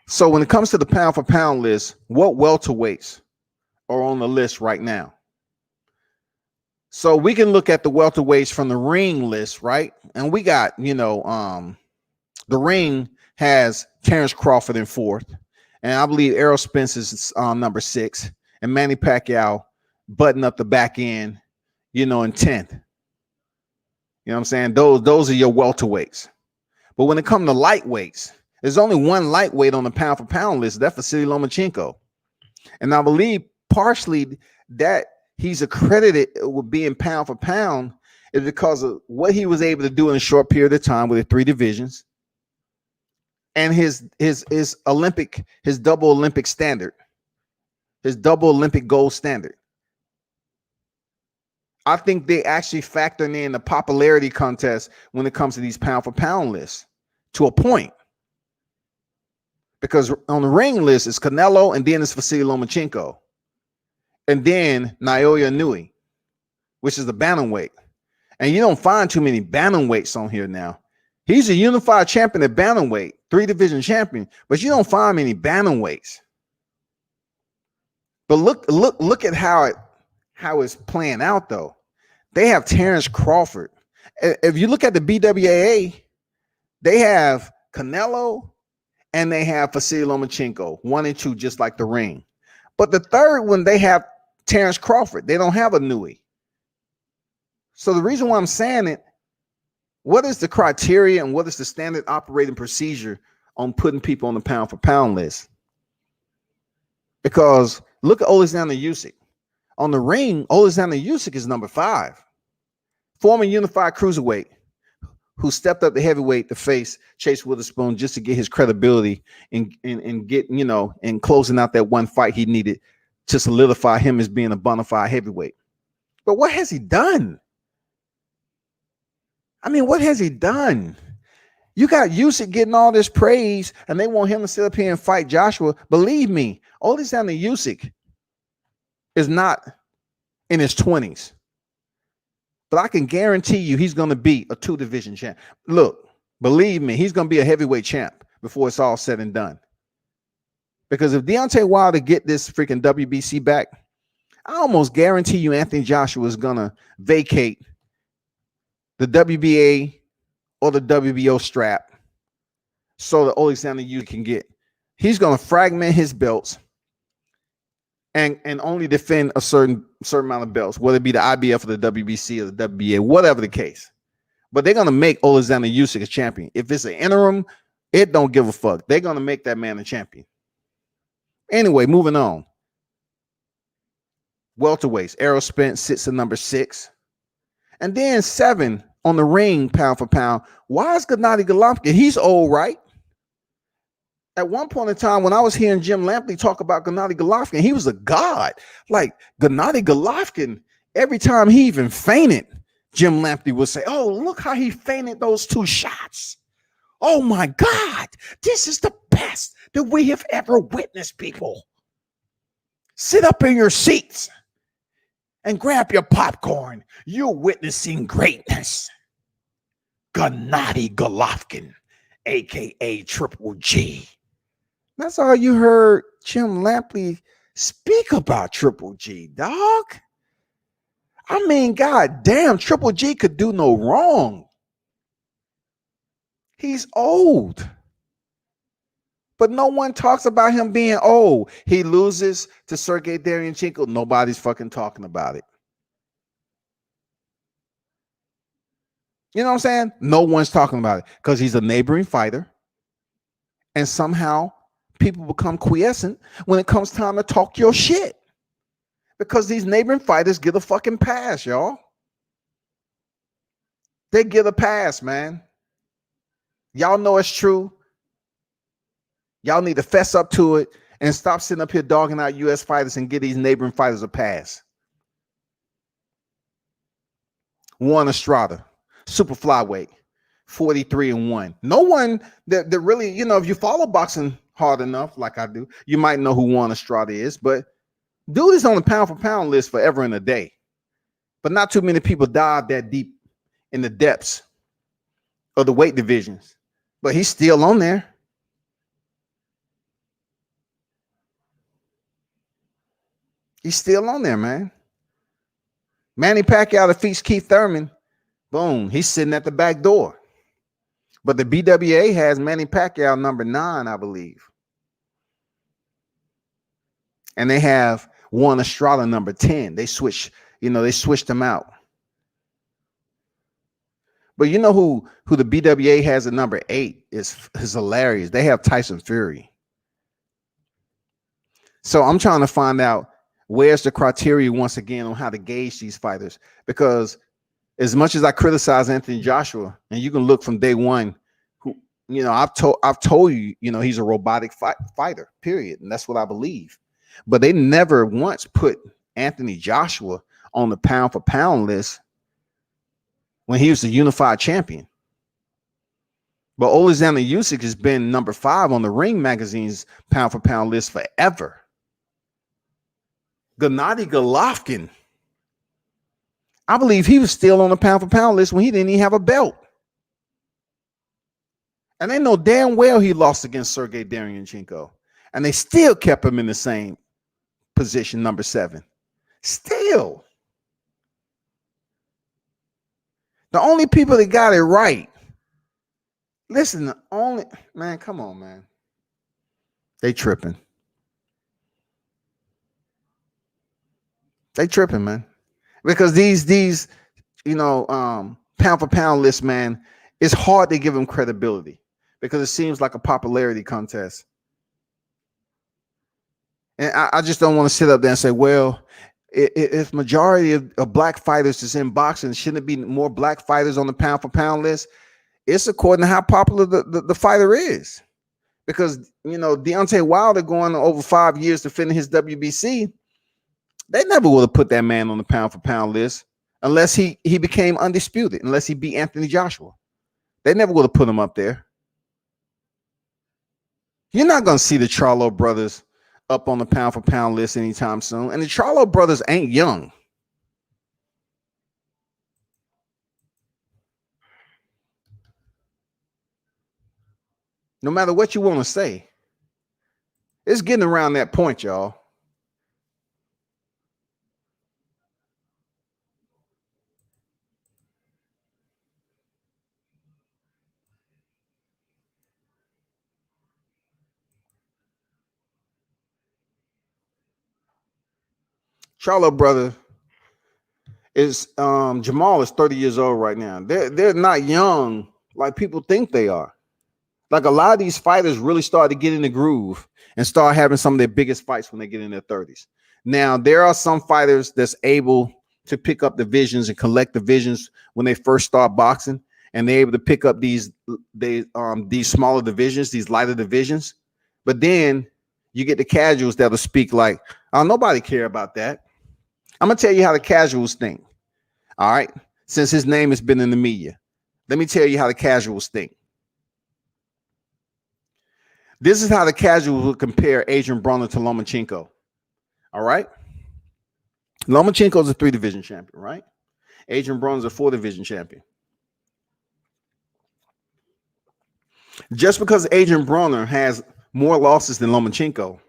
So when it comes to the pound for pound list, what welterweights are on the list right now? So we can look at the welterweights from the ring list, right? And we got, you know, the ring has Terrence Crawford in 4th. And I believe Errol Spence is number 6. And Manny Pacquiao button up the back end, you know, in 10th. You know what I'm saying? Those are your welterweights. But when it comes to lightweights, there's only one lightweight on the pound for pound list. That's Vasily Lomachenko. And I believe partially that he's accredited with being pound for pound is because of what he was able to do in a short period of time with the 3 divisions. And his double Olympic standard, his double Olympic gold standard. I think they actually factor in the popularity contest when it comes to these pound for pound lists to a point. Because on the ring list is Canelo, and then it's Vasily Lomachenko, and then Naoya Inoue, which is the bantamweight. And you don't find too many bantamweights on here now. He's a unified champion at bantamweight, 3-division champion, but you don't find many bantamweights. But look at how it's playing out though. They have Terrence Crawford. If you look at the BWAA, they have Canelo and they have Vasily Lomachenko, 1 and 2, just like the ring. But the third one, they have Terrence Crawford. They don't have Inoue. So the reason why I'm saying it, what is the criteria and what is the standard operating procedure on putting people on the pound for pound list? Because look at Alexander Usyk. On the ring, Alexander Usyk is number 5. Former unified cruiserweight who stepped up to heavyweight to face Chase Witherspoon just to get his credibility and get, you know, and closing out that one fight he needed to solidify him as being a bona fide heavyweight. But what has he done? I mean, what has he done? You got Usyk getting all this praise, and they want him to sit up here and fight Joshua. Believe me, Alexander Usyk is not in his 20s. But I can guarantee you he's going to be a 2-division champ. Look, believe me, he's going to be a heavyweight champ before it's all said and done. Because if Deontay Wilder get this freaking WBC back, I almost guarantee you Anthony Joshua is going to vacate the WBA or the WBO strap so that Alexander Usyk can get. He's going to fragment his belts and only defend a certain amount of belts, whether it be the IBF or the WBC or the WBA, whatever the case. But they're going to make Alexander Usyk a champion. If it's an interim, it don't give a fuck. They're going to make that man a champion. Anyway, moving on. Welterweights, Errol Spence sits at number 6. And then 7 on the ring, pound for pound. Why is Gennady Golovkin? He's old, right? At one point in time, when I was hearing Jim Lampley talk about Gennady Golovkin, he was a god. Like Gennady Golovkin, every time he even fainted, Jim Lampley would say, "Oh, look how he fainted those 2 shots. Oh my God, this is the best that we have ever witnessed, people. Sit up in your seats and grab your popcorn. You're witnessing greatness. Gennady Golovkin, aka Triple G." That's all you heard Jim Lampley speak about Triple G, dog. I mean, god damn, Triple G could do no wrong. He's old. But no one talks about him being old. He loses to Sergey Derevyanchenko. Nobody's fucking talking about it. You know what I'm saying? No one's talking about it because he's a neighboring fighter. And somehow people become quiescent when it comes time to talk your shit. Because these neighboring fighters get a fucking pass, y'all. They get a pass, man. Y'all know it's true. Y'all need to fess up to it and stop sitting up here dogging out U.S. fighters and get these neighboring fighters a pass. Juan Estrada, super flyweight, 43-1. No one that really, you know, if you follow boxing hard enough, like I do, you might know who Juan Estrada is, but dude is on the pound for pound list forever and a day. But not too many people dive that deep in the depths of the weight divisions. But he's still on there. He's still on there, man. Manny Pacquiao defeats Keith Thurman. Boom. He's sitting at the back door. But the BWA has Manny Pacquiao number 9, I believe. And they have Juan Estrada number 10. They switched them out. But you know who the BWA has at number 8 is hilarious. They have Tyson Fury. So I'm trying to find out where's the criteria once again on how to gauge these fighters, because as much as I criticize Anthony Joshua, and you can look from day one, who, you know, I've told you, you know, he's a robotic fighter, period. And that's what I believe. But they never once put Anthony Joshua on the pound for pound list when he was the unified champion. But Alexander Usyk has been number 5 on the Ring Magazine's pound for pound list forever. Gennady Golovkin, I believe he was still on the pound for pound list when he didn't even have a belt. And they know damn well he lost against Sergey Derevyanchenko. And they still kept him in the same position, number 7. Still. The only people that got it right. Listen, man, come on, man. They tripping. They tripping, man. Because these, you know, pound for pound list, man, it's hard to give them credibility because it seems like a popularity contest. And I just don't want to sit up there and say, well, if majority of black fighters is in boxing, shouldn't it be more black fighters on the pound for pound list? It's according to how popular the fighter is. Because, you know, Deontay Wilder going over 5 years defending his WBC, they never would have put that man on the pound for pound list unless he became undisputed, unless he beat Anthony Joshua. They never would have put him up there. You're not going to see the Charlo brothers up on the pound for pound list anytime soon. And the Charlo brothers ain't young. No matter what you want to say, it's getting around that point, y'all. Charlo brother is Jamal is 30 years old right now. They're not young like people think they are. Like a lot of these fighters really start to get in the groove and start having some of their biggest fights when they get in their 30s. Now, there are some fighters that's able to pick up divisions and collect divisions when they first start boxing, and they're able to pick up these smaller divisions, these lighter divisions. But then you get the casuals that'll speak like, "Oh, nobody care about that." I'm gonna tell you how the casuals think. All right, since his name has been in the media, let me tell you how the casuals think. This is how the casuals would compare Adrian Broner to Lomachenko. All right. Lomachenko is a 3-division champion, right? Adrian Broner is a 4-division champion. Just because Adrian Broner has more losses than Lomachenko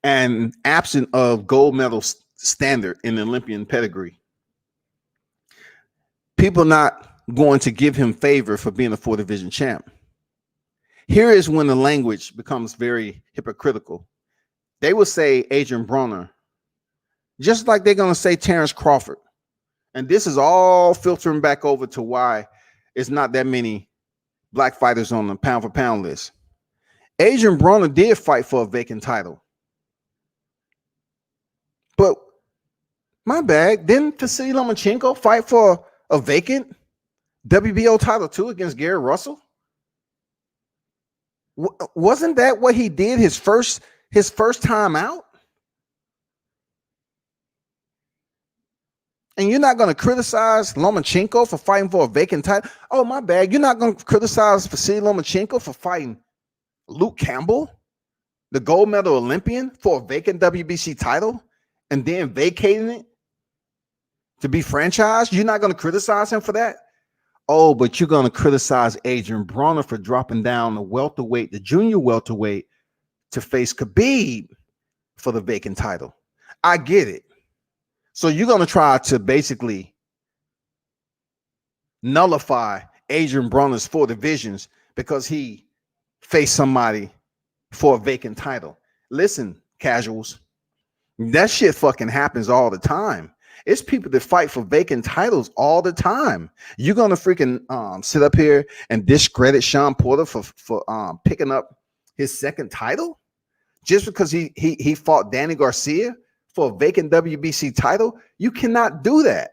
and absent of gold medal standard in the Olympian pedigree, people are not going to give him favor for being a 4-division champ. Here is when the language becomes very hypocritical. They will say Adrian Broner, just like they're going to say Terrence Crawford. And this is all filtering back over to why it's not that many black fighters on the pound for pound list. Adrian Broner did fight for a vacant title. But my bad, didn't Vasily Lomachenko fight for a vacant WBO title too against Gary Russell? Wasn't that what he did his first time out? And you're not going to criticize Lomachenko for fighting for a vacant title? Oh, my bad. You're not going to criticize Vasily Lomachenko for fighting Luke Campbell, the gold medal Olympian, for a vacant WBC title and then vacating it to be franchised? You're not going to criticize him for that? Oh, but you're going to criticize Adrian Broner for dropping down the junior welterweight, to face Khabib for the vacant title. I get it. So you're going to try to basically nullify Adrian Broner's 4 divisions because he faced somebody for a vacant title. Listen, casuals, that shit fucking happens all the time. It's people that fight for vacant titles all the time. You're gonna freaking sit up here and discredit Sean Porter for picking up his second title just because he fought Danny Garcia for a vacant WBC title? You cannot do that.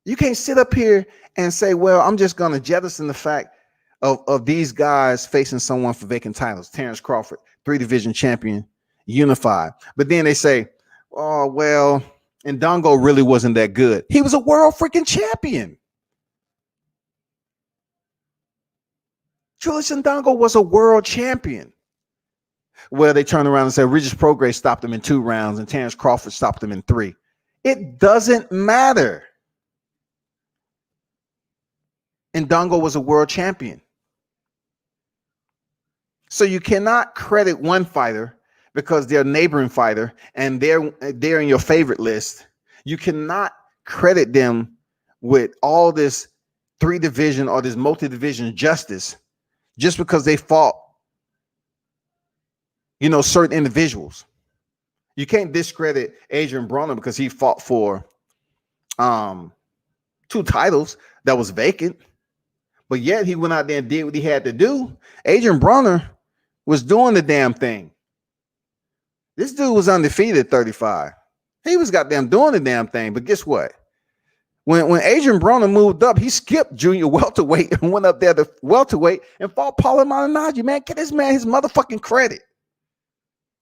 You can't sit up here and say, "Well, I'm just gonna jettison the fact of these guys facing someone for vacant titles." Terrence Crawford, 3-division champion, unified. But then they say, "Oh, well, Ndongo really wasn't that good." He was a world freaking champion. Julius Ndongo was a world champion. Well, they turn around and say Regis Prograis stopped him in 2 rounds and Terrence Crawford stopped him in 3. It doesn't matter. Ndongo was a world champion. So you cannot credit one fighter because they're a neighboring fighter and they're in your favorite list. You cannot credit them with all this 3-division or this multi-division justice just because they fought, certain individuals. You can't discredit Adrian Broner because he fought for 2 titles that was vacant, but yet he went out there and did what he had to do. Adrian Broner was doing the damn thing. This dude was undefeated at 35. He was goddamn doing the damn thing. But guess what? When Adrian Broner moved up, he skipped junior welterweight and went up there to welterweight and fought Paulie Malignaggi. Man, get this man his motherfucking credit.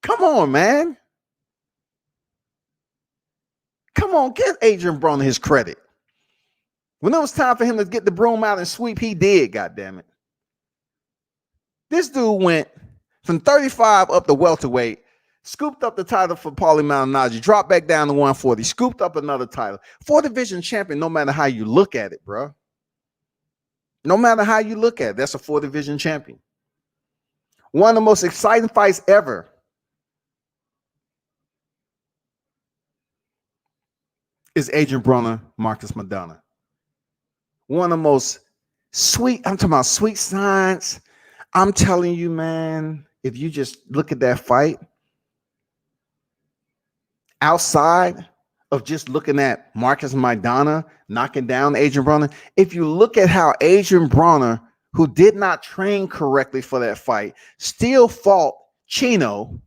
Come on, man. Come on, get Adrian Broner his credit. When it was time for him to get the broom out and sweep, he did, goddammit. This dude went from 35 up to welterweight, scooped up the title for Paulie Malignaggi, dropped back down to 140, scooped up another title. 4-division champion, no matter how you look at it, bro. No matter how you look at it, that's a 4-division champion. One of the most exciting fights ever is Adrian Broner, Marcus Maidana. One of the most sweet, I'm talking about sweet science. I'm telling you, man, if you just look at that fight, outside of just looking at Marcus Maidana knocking down Adrian Broner, if you look at how Adrian Broner, who did not train correctly for that fight, still fought Chino,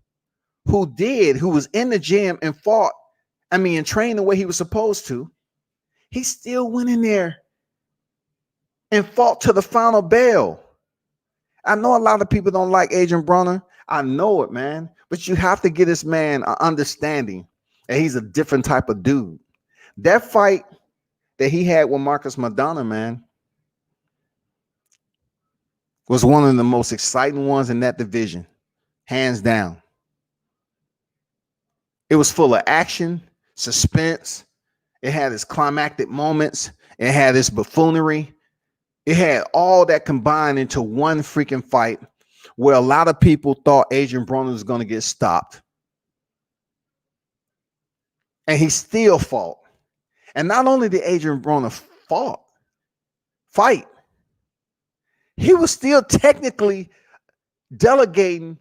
who was in the gym and fought, and trained the way he was supposed to, he still went in there and fought to the final bell. I know a lot of people don't like Adrian Broner. I know it, man. But you have to get this man an understanding that he's a different type of dude. That fight that he had with Marcus Maidana, man, was one of the most exciting ones in that division, hands down. It was full of action, suspense. It had its climactic moments. It had its buffoonery. It had all that combined into one freaking fight where a lot of people thought Adrian Broner was going to get stopped. And he still fought. And not only did Adrian Broner fight, he was still technically delegating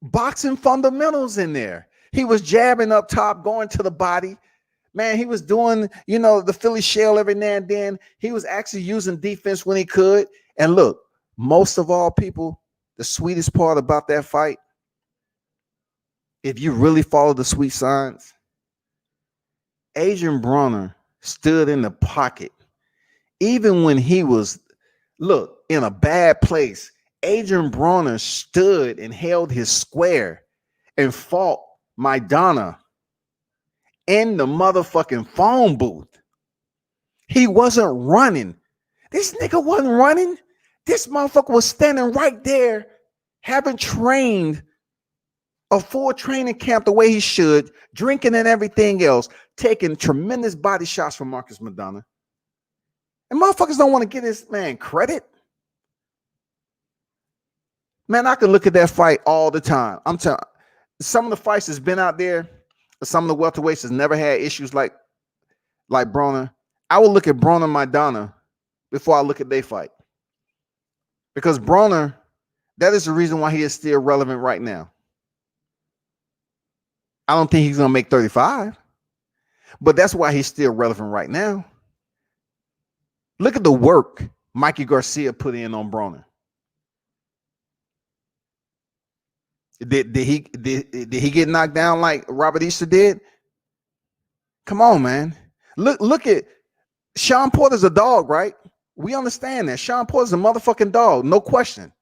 boxing fundamentals in there. He was jabbing up top, going to the body. Man, he was doing, the Philly shell every now and then. He was actually using defense when he could. And look, most of all, people, the sweetest part about that fight, if you really follow the sweet signs, Adrian Broner stood in the pocket. Even when he was, in a bad place, Adrian Broner stood and held his square and fought Maidana in the motherfucking phone booth. He wasn't running. This nigga wasn't running. This motherfucker was standing right there, having trained a full training camp the way he should, drinking and everything else, taking tremendous body shots from Marcus Maidana. And motherfuckers don't want to give this man credit. Man, I could look at that fight all the time. I'm telling you, some of the fights that's been out there, some of the welterweights has never had issues like Broner. I will look at Broner Maidana before I look at their fight. Because Broner, that is the reason why he is still relevant right now. I don't think he's going to make 35, but that's why he's still relevant right now. Look at the work Mikey Garcia put in on Broner. Did he get knocked down like Robert Easter did? Come on, man. Look at Sean Porter's a dog, right? We understand that. Sean Porter's a motherfucking dog, no question.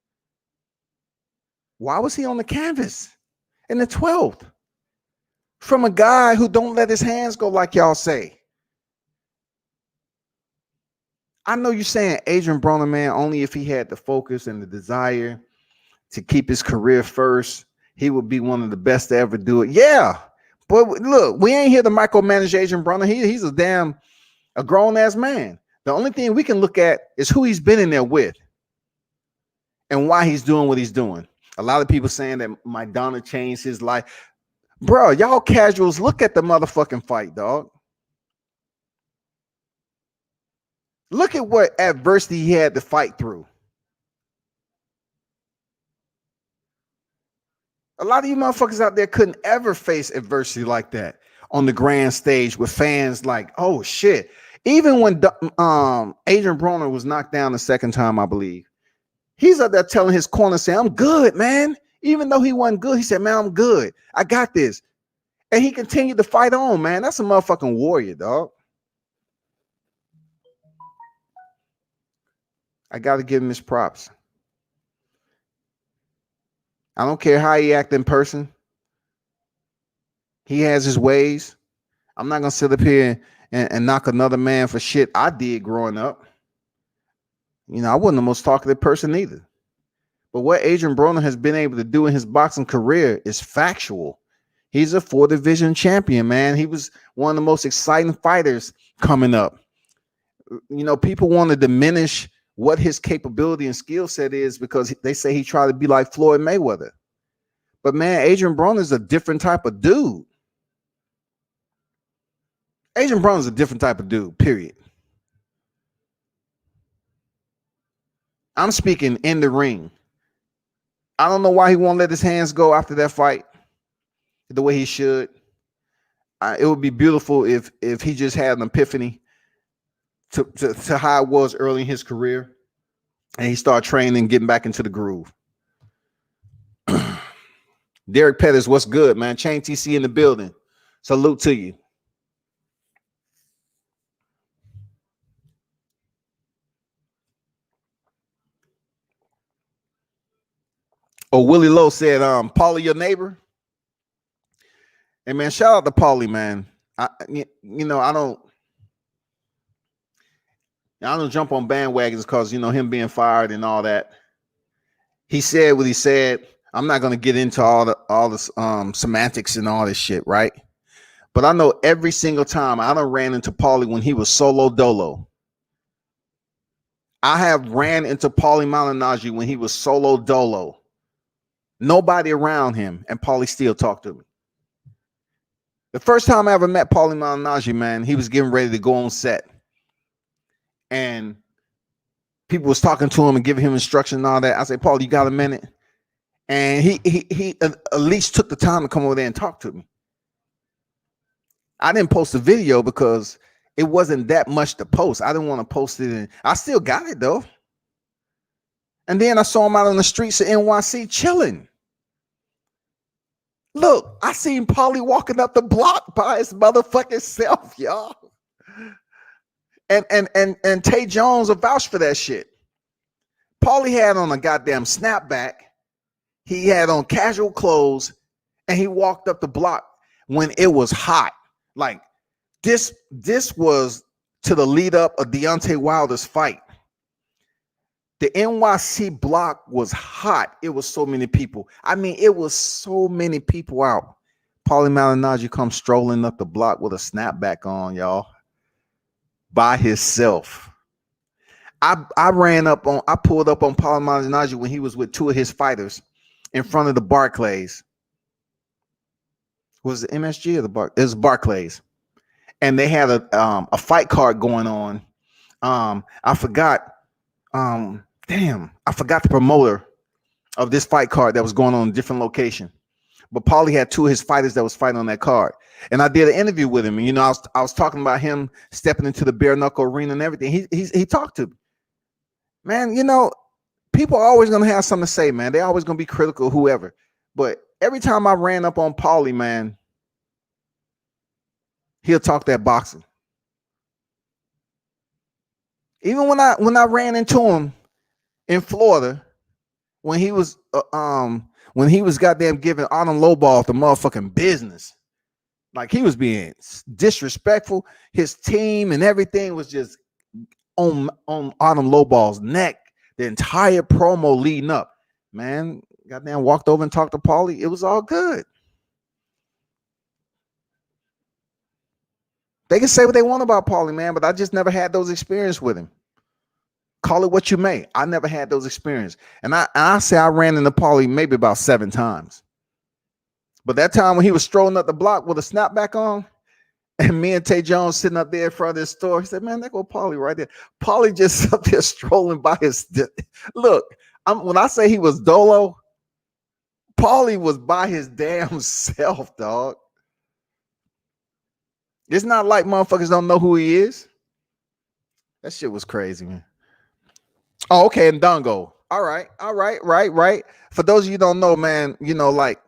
Why was he on the canvas in the 12th? From a guy who don't let his hands go like y'all say. I know you're saying Adrian Broner, man, only if he had the focus and the desire to keep his career first, he would be one of the best to ever do it. Yeah, but look, we ain't here to micromanage Adrian Broner. He's a grown-ass man. The only thing we can look at is who he's been in there with and why he's doing what he's doing. A lot of people saying that Maidana changed his life. Bro, y'all casuals, look at the motherfucking fight, dog. Look at what adversity he had to fight through. A lot of you motherfuckers out there couldn't ever face adversity like that on the grand stage with fans like, oh shit. Even when Adrian Broner was knocked down the second time, I believe, he's up there telling his corner, saying, I'm good, man. Even though he wasn't good, he said, man, I'm good. I got this. And he continued to fight on, man. That's a motherfucking warrior, dog. I got to give him his props. I don't care how he act in person. He has his ways. I'm not going to sit up here and knock another man for shit I did growing up. I wasn't the most talkative person either. But what Adrian Broner has been able to do in his boxing career is factual. He's a 4-division champion, man. He was one of the most exciting fighters coming up. People want to diminish what his capability and skill set is because they say he tried to be like Floyd Mayweather. But man, Adrian Broner is a different type of dude. Adrian Broner is a different type of dude, period. I'm speaking in the ring. I don't know why he won't let his hands go after that fight the way he should. It would be beautiful if he just had an epiphany to how it was early in his career and he started training and getting back into the groove. Derek Pettis, what's good, man? Chain TC in the building. Salute to you. Oh, Willie Lowe said, Paulie, your neighbor. Hey, man, shout out to Paulie, man. I don't jump on bandwagons because, him being fired and all that. He said what he said. I'm not going to get into all the semantics and all this shit, right? But I know every single time I done ran into Paulie when he was solo dolo. I have ran into Paulie Malignaggi when he was solo dolo. Nobody around him, and Paulie still talked to me. The first time I ever met Paulie Malignaggi, man, he was getting ready to go on set. And people was talking to him and giving him instruction and all that. I said, Paul, you got a minute? And he at least took the time to come over there and talk to me. I didn't post a video because it wasn't that much to post. I didn't want to post it. And I still got it, though. And then I saw him out on the streets of NYC chilling. Look, I seen Paulie walking up the block by his motherfucking self, y'all. And Tay Jones will vouch for that shit. Paulie had on a goddamn snapback. He had on casual clothes, and he walked up the block when it was hot. Like this was to the lead up of Deontay Wilder's fight. The NYC block was hot. It was so many people. I mean, it was so many people out. Paulie Malignaggi comes strolling up the block with a snapback on, y'all, by himself. I pulled up on Paulie Malignaggi when he was with two of his fighters in front of the Barclays. Was it MSG or the Bar? It was Barclays, and they had a fight card going on. I forgot. I forgot the promoter of this fight card that was going on in a different location. But Paulie had two of his fighters that was fighting on that card. And I did an interview with him. And, I was talking about him stepping into the bare knuckle arena and everything. He talked to me. Man, people are always going to have something to say, man. They're always going to be critical of whoever. But every time I ran up on Paulie, man, he'll talk that boxing. Even when I ran into him in Florida, when he was goddamn giving Arnold Lowball the motherfucking business, like he was being disrespectful. His team and everything was just on Arnold Lowball's neck. The entire promo leading up, man, goddamn walked over and talked to Paulie. It was all good. They can say what they want about Paulie, man, but I just never had those experiences with him. Call it what you may. I never had those experiences. And I say I ran into Paulie maybe about 7 times. But that time when he was strolling up the block with a snapback on, and me and Tay Jones sitting up there in front of his store, he said, man, there go Paulie right there. Paulie just up there strolling by his... Look, when I say he was dolo, Paulie was by his damn self, dog. It's not like motherfuckers don't know who he is. That shit was crazy, man. Oh, okay, and Dongo. All right. For those of you who don't know, man, like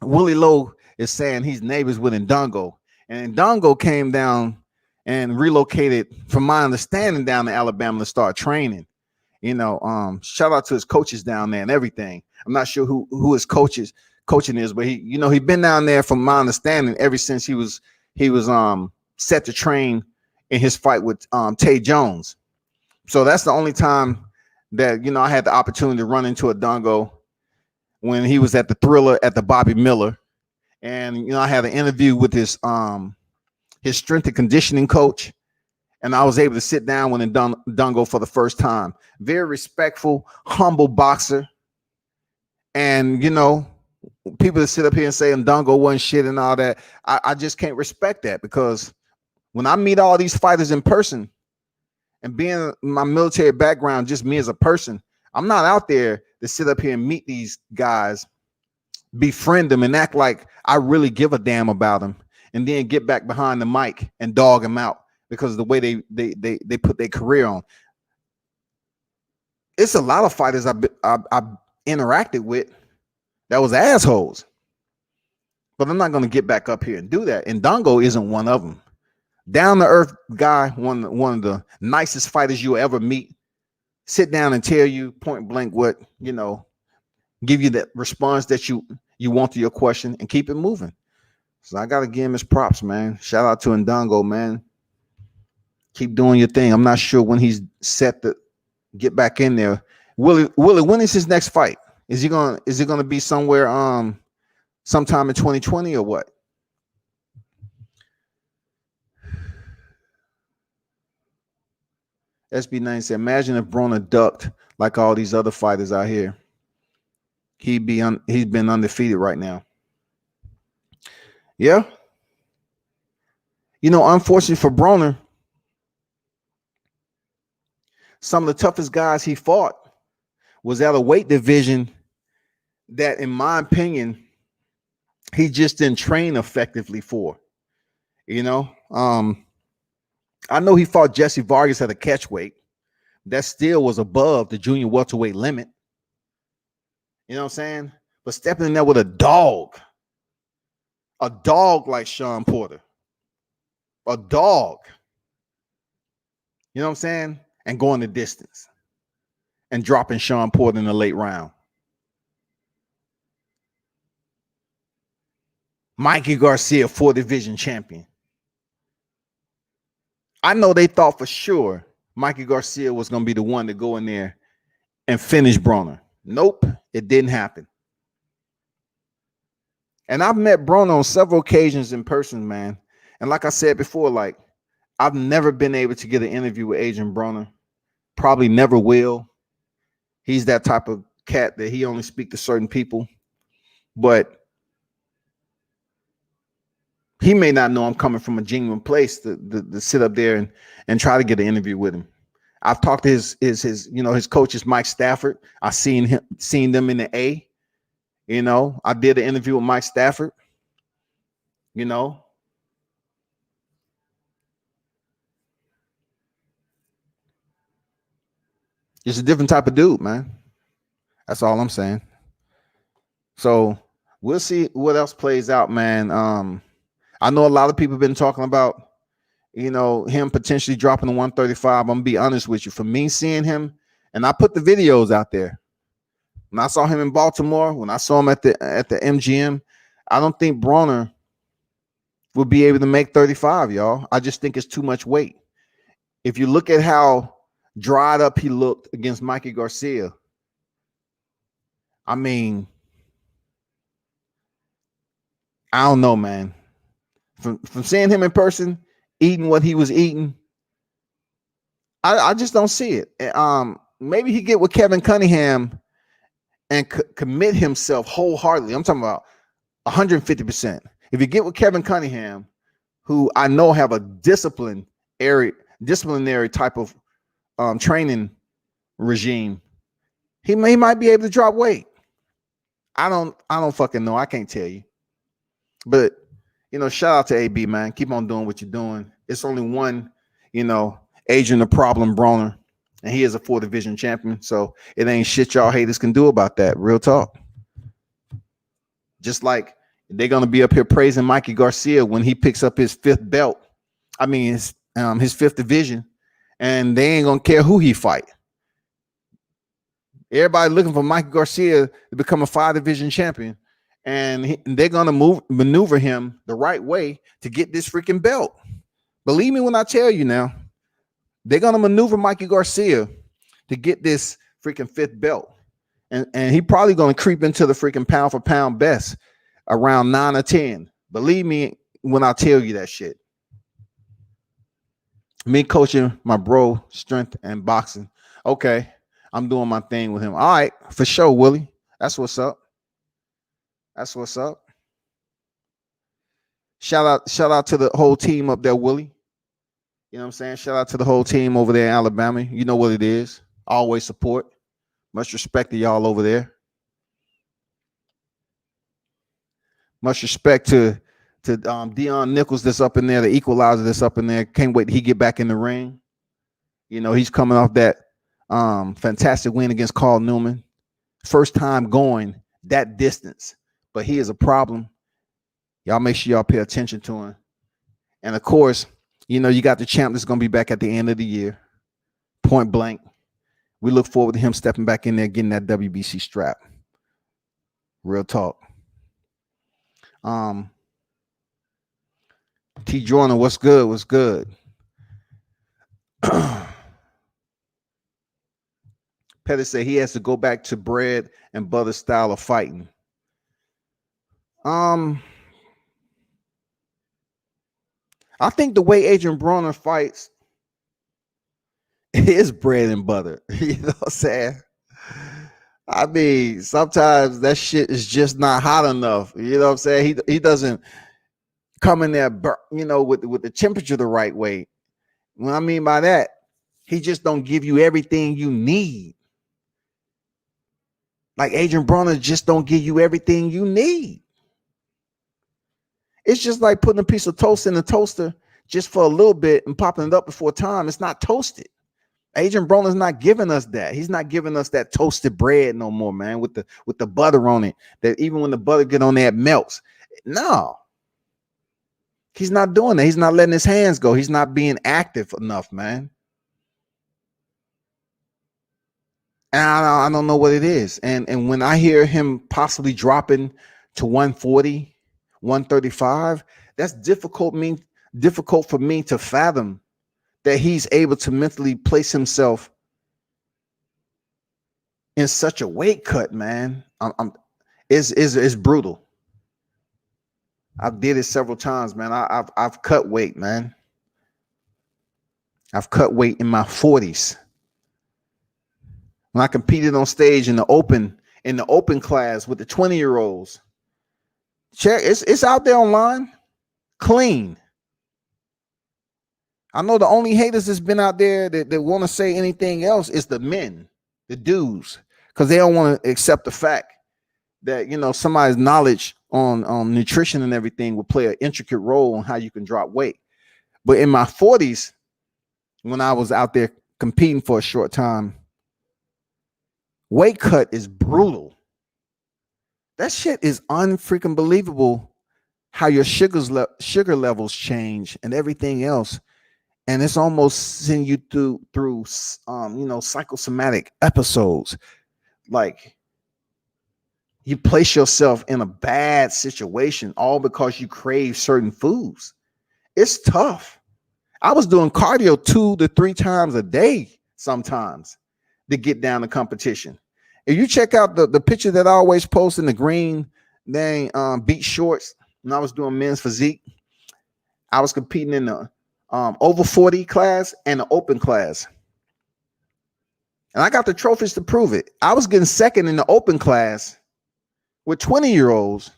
Willie Lowe is saying he's neighbors with Ndongo. And Ndongo came down and relocated, from my understanding, down to Alabama to start training. Shout out to his coaches down there and everything. I'm not sure who his coaching is, but he been down there, from my understanding, ever since he was set to train in his fight with Tay Jones. So that's the only time that I had the opportunity to run into a Ndongo, when he was at the Thriller at the Bobby Miller. And I had an interview with his strength and conditioning coach, and I was able to sit down with Ndongo for the first time. Very respectful, humble boxer. And people that sit up here and say Ndongo wasn't shit and all that, I just can't respect that, because when I meet all these fighters in person, and being my military background, just me as a person, I'm not out there to sit up here and meet these guys, befriend them, and act like I really give a damn about them, and then get back behind the mic and dog them out because of the way they put their career on. It's a lot of fighters I've interacted with that was assholes. But I'm not going to get back up here and do that. And Dongo isn't one of them. Down to earth guy, one of the nicest fighters you'll ever meet. Sit down and tell you point blank what, give you that response that you want to your question and keep it moving. So I got to give him his props, man. Shout out to Ndongo, man. Keep doing your thing. I'm not sure when he's set to get back in there. Willie, when is his next fight? Is it gonna be somewhere sometime in 2020 or what? SB9 said, imagine if Broner ducked like all these other fighters out here. He's been undefeated right now. Yeah. Unfortunately for Broner, some of the toughest guys he fought was at a weight division that, in my opinion, he just didn't train effectively for. I know he fought Jesse Vargas at a catch weight. That still was above the junior welterweight limit. You know what I'm saying? But stepping in there with a dog like Sean Porter, a dog, you know what I'm saying? And going the distance and dropping Sean Porter in the late round. Mikey Garcia, 4 division champion. I know they thought for sure Mikey Garcia was going to be the one to go in there and finish Broner. Nope, it didn't happen. And I've met Broner on several occasions in person, man. And like I said before, like, I've never been able to get an interview with Adrian Broner. Probably never will. He's that type of cat that he only speaks to certain people. But he may not know I'm coming from a genuine place to sit up there and try to get an interview with him. I've talked to his coaches, Mike Stafford. I've seen them in the A. I did an interview with Mike Stafford. It's a different type of dude, man. That's all I'm saying. So we'll see what else plays out, man. I know a lot of people have been talking about, him potentially dropping to 135. I'm gonna be honest with you. For me, seeing him, and I put the videos out there. When I saw him in Baltimore, when I saw him at the MGM, I don't think Broner will be able to make 35, y'all. I just think it's too much weight. If you look at how dried up he looked against Mikey Garcia, I mean, I don't know, man. From seeing him in person, eating what he was eating, I just don't see it. Maybe he get with Kevin Cunningham and commit himself wholeheartedly. I'm talking about 150%. If you get with Kevin Cunningham, who I know have a disciplinary type of training regime, he might be able to drop weight. I don't fucking know. I can't tell you. But shout out to AB, man. Keep on doing what you're doing. It's only one, Adrian the Problem Broner, and he is a 4 division champion. So it ain't shit y'all haters can do about that. Real talk. Just like they're gonna be up here praising Mikey Garcia when he picks up his 5th belt. I mean his 5th division, and they ain't gonna care who he fight. Everybody looking for Mikey Garcia to become a 5 division champion. And they're going to maneuver him the right way to get this freaking belt. Believe me when I tell you now, they're going to maneuver Mikey Garcia to get this freaking 5th belt. And he probably going to creep into the freaking pound for pound best around 9 or 10. Believe me when I tell you that shit. Me coaching my bro strength and boxing. Okay, I'm doing my thing with him. All right, for sure, Willie. That's what's up. That's what's up. Shout out to the whole team up there, Willie. You know what I'm saying? Shout out to the whole team over there in Alabama. You know what it is. Always support. Much respect to y'all over there. Much respect to Deion Nichols that's up in there, the equalizer that's up in there. Can't wait till he get back in the ring. He's coming off that fantastic win against Carl Newman. First time going that distance. But he is a problem. Y'all make sure y'all pay attention to him. And of course, you know, you got the champ that's going to be back at the end of the year, point blank. We look forward to him stepping back in there, getting that WBC strap. Real talk. T. Jordan, what's good? What's good? Petty said he has to go back to bread and butter style of fighting. I think the way Adrian Broner fights is bread and butter. You know what I'm saying? I mean, sometimes that shit is just not hot enough. You know what I'm saying? He doesn't come in there, you know, with the temperature the right way. What I mean by that, he just don't give you everything you need. Like Adrian Broner just don't give you everything you need. It's just like putting a piece of toast in the toaster just for a little bit and popping it up before time. It's not toasted. Adrian Broner's not giving us that. He's not giving us that toasted bread no more, man, with the butter on it. That even when the butter get on there, it melts. No. He's not doing that. He's not letting his hands go. He's not being active enough, man. And I don't know what it is. And when I hear him possibly dropping to 140, 135, that's difficult for me to fathom that he's able to mentally place himself in such a weight cut, man. It's brutal. I did it several times, man. I've cut weight, man. I've cut weight in my 40s. When I competed on stage in the open class with the 20-year-olds. Check, it's out there online. Clean. I know the only haters that's been out there that want to say anything else is the men, the dudes, because they don't want to accept the fact that, you know, somebody's knowledge on nutrition and everything will play an intricate role on how you can drop weight. But in my 40s, when I was out there competing for a short time, weight cut is brutal. That shit is unfreaking believable how your sugar levels change and everything else. And it's almost send you through you know, psychosomatic episodes. Like you place yourself in a bad situation all because you crave certain foods. It's tough. I was doing cardio 2 to 3 times a day sometimes to get down to competition. If you check out the picture that I always post in the green beach shorts when I was doing men's physique, I was competing in the over 40 class and the open class. And I got the trophies to prove it. I was getting second in the open class with 20-year-olds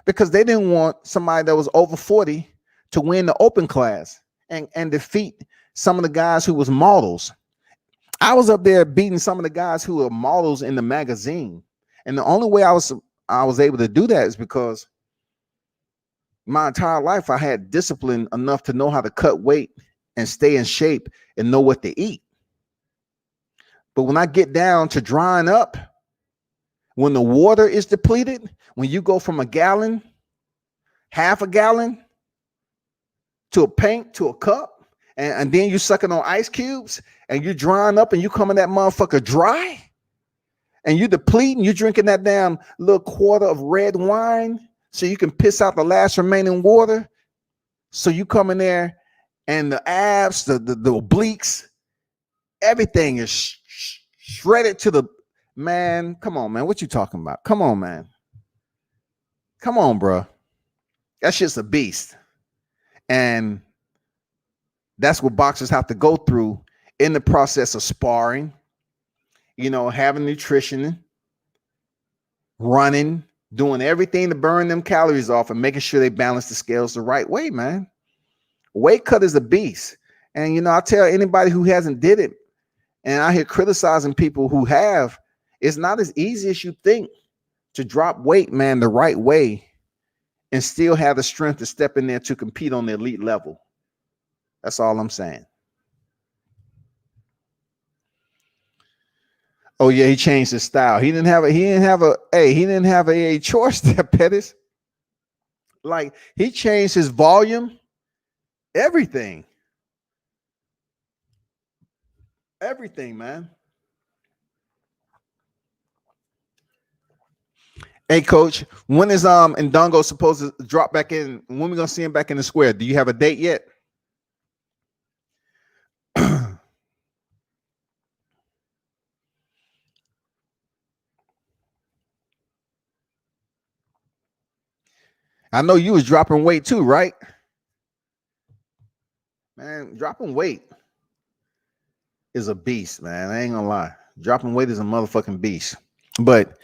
because they didn't want somebody that was over 40 to win the open class and defeat some of the guys who was models. I was up there beating some of the guys who were models in the magazine. And the only way I was able to do that is because my entire life I had discipline enough to know how to cut weight and stay in shape and know what to eat. But when I get down to drying up, when the water is depleted, when you go from a gallon, half a gallon, to a pint, to a cup, and then you sucking on ice cubes, and you drying up, and you coming that motherfucker dry, and you depleting, you drinking that damn little quarter of red wine so you can piss out the last remaining water. So you come in there, and the abs, the obliques, everything is shredded to the man. Come on, man. What you talking about? Come on, man. Come on, bro. That shit's a beast. And that's what boxers have to go through in the process of sparring, you know, having nutrition, running, doing everything to burn them calories off and making sure they balance the scales the right way, man. Weight cut is a beast. And, you know, I tell anybody who hasn't did it, and I hear criticizing people who have, it's not as easy as you think to drop weight, man, the right way and still have the strength to step in there to compete on the elite level. That's all I'm saying. Oh yeah, he changed his style. He didn't have a choice there, Pettis. Like he changed his volume, everything. Everything, man. Hey coach, when is Ndongo supposed to drop back in? When we gonna see him back in the square? Do you have a date yet? I know you was dropping weight too, right? Man, dropping weight is a beast, man. I ain't gonna lie. Dropping weight is a motherfucking beast. But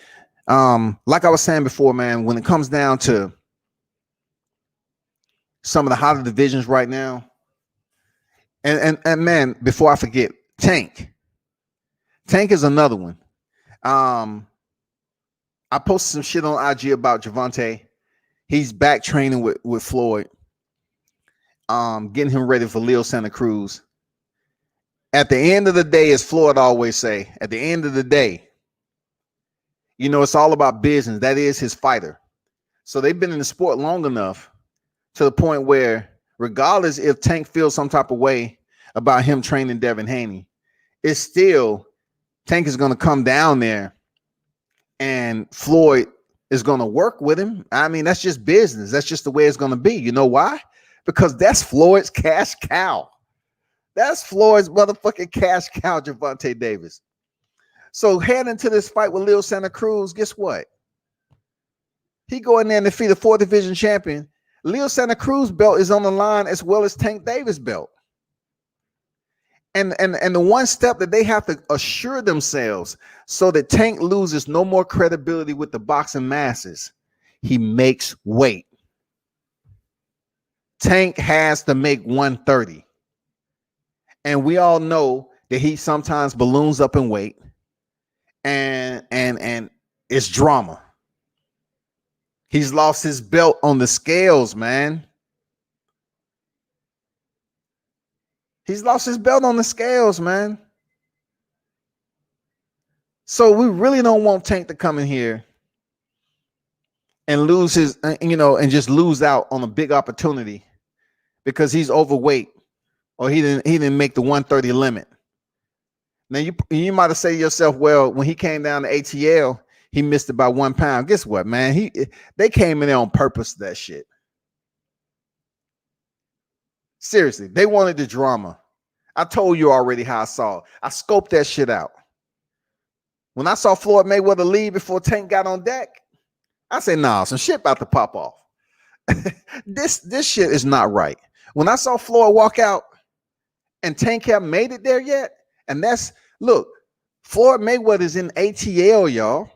like I was saying before, man, when it comes down to some of the hotter divisions right now, and man, before I forget, Tank. Tank is another one. Um, I posted some shit on IG about Javante. He's back training with Floyd. Getting him ready for Leo Santa Cruz. At the end of the day, as Floyd always say, at the end of the day, you know, it's all about business. That is his fighter. So they've been in the sport long enough to the point where, regardless if Tank feels some type of way about him training Devin Haney, it's still Tank is going to come down there and Floyd is going to work with him. I mean, that's just business. That's just the way it's going to be. You know why? Because that's Floyd's cash cow. That's Floyd's motherfucking cash cow, Javante Davis. So heading into this fight with Leo Santa Cruz, guess what? He go in there and defeat a 4th division champion. Leo Santa Cruz belt is on the line as well as Tank Davis belt. And the one step that they have to assure themselves so that Tank loses no more credibility with the boxing masses, he makes weight. Tank has to make 130. And we all know that he sometimes balloons up in weight and it's drama. He's lost his belt on the scales, man. He's lost his belt on the scales, man. So we really don't want Tank to come in here and lose his, and just lose out on a big opportunity because he's overweight or he didn't make the 130 limit. Now you might have said to yourself, well, when he came down to ATL, he missed it by 1 pound. Guess what, man? They came in there on purpose for that shit. Seriously, they wanted the drama. I told you already how I saw it. I scoped that shit out. When I saw Floyd Mayweather leave before Tank got on deck, I said, nah, some shit about to pop off. This shit is not right. When I saw Floyd walk out and Tank haven't made it there yet, and look, Floyd Mayweather's in ATL, y'all.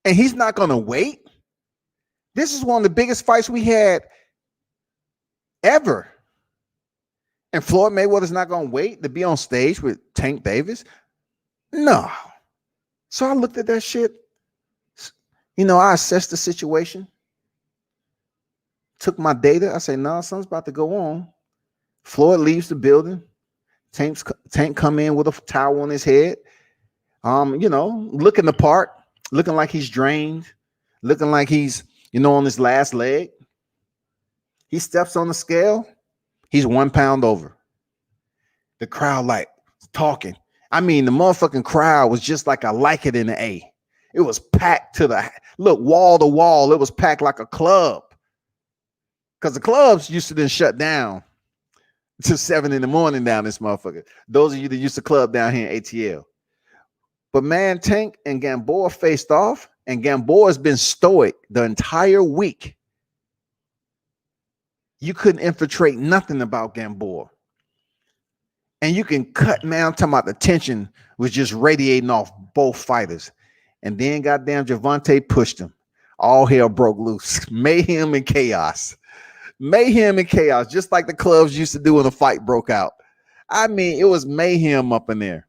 And he's not going to wait. This is one of the biggest fights we had ever. And Floyd Mayweather's not going to wait to be on stage with Tank Davis? No. So I looked at that shit. I assessed the situation. Took my data. I say, nah, something's about to go on. Floyd leaves the building. Tank come in with a towel on his head. Looking the part, looking like he's drained, looking like he's, on his last leg. He steps on the scale. He's 1 pound over. The crowd like talking. I mean, the motherfucking crowd was just like I like it in the A. It was packed to the wall to wall. It was packed like a club. Because the clubs used to then shut down to 7 a.m. down this motherfucker. Those of you that used to club down here in ATL. But man, Tank and Gamboa faced off, and Gamboa has been stoic the entire week. You couldn't infiltrate nothing about Gamboa. And you can cut, man, I'm talking about the tension was just radiating off both fighters. And then goddamn Javante pushed him. All hell broke loose. Mayhem and chaos. Mayhem and chaos, just like the clubs used to do when a fight broke out. I mean, it was mayhem up in there.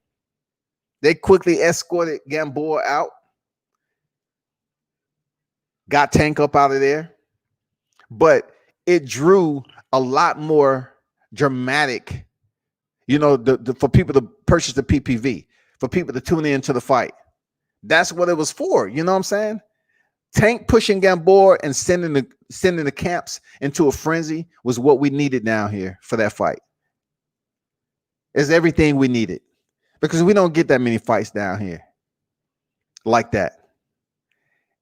They quickly escorted Gamboa out. Got Tank up out of there. But it drew a lot more dramatic, for people to purchase the PPV. for people to tune in to the fight. That's what it was for. You know what I'm saying? Tank pushing Gamboa and sending the camps into a frenzy was what we needed down here for that fight. It's everything we needed because we don't get that many fights down here like that.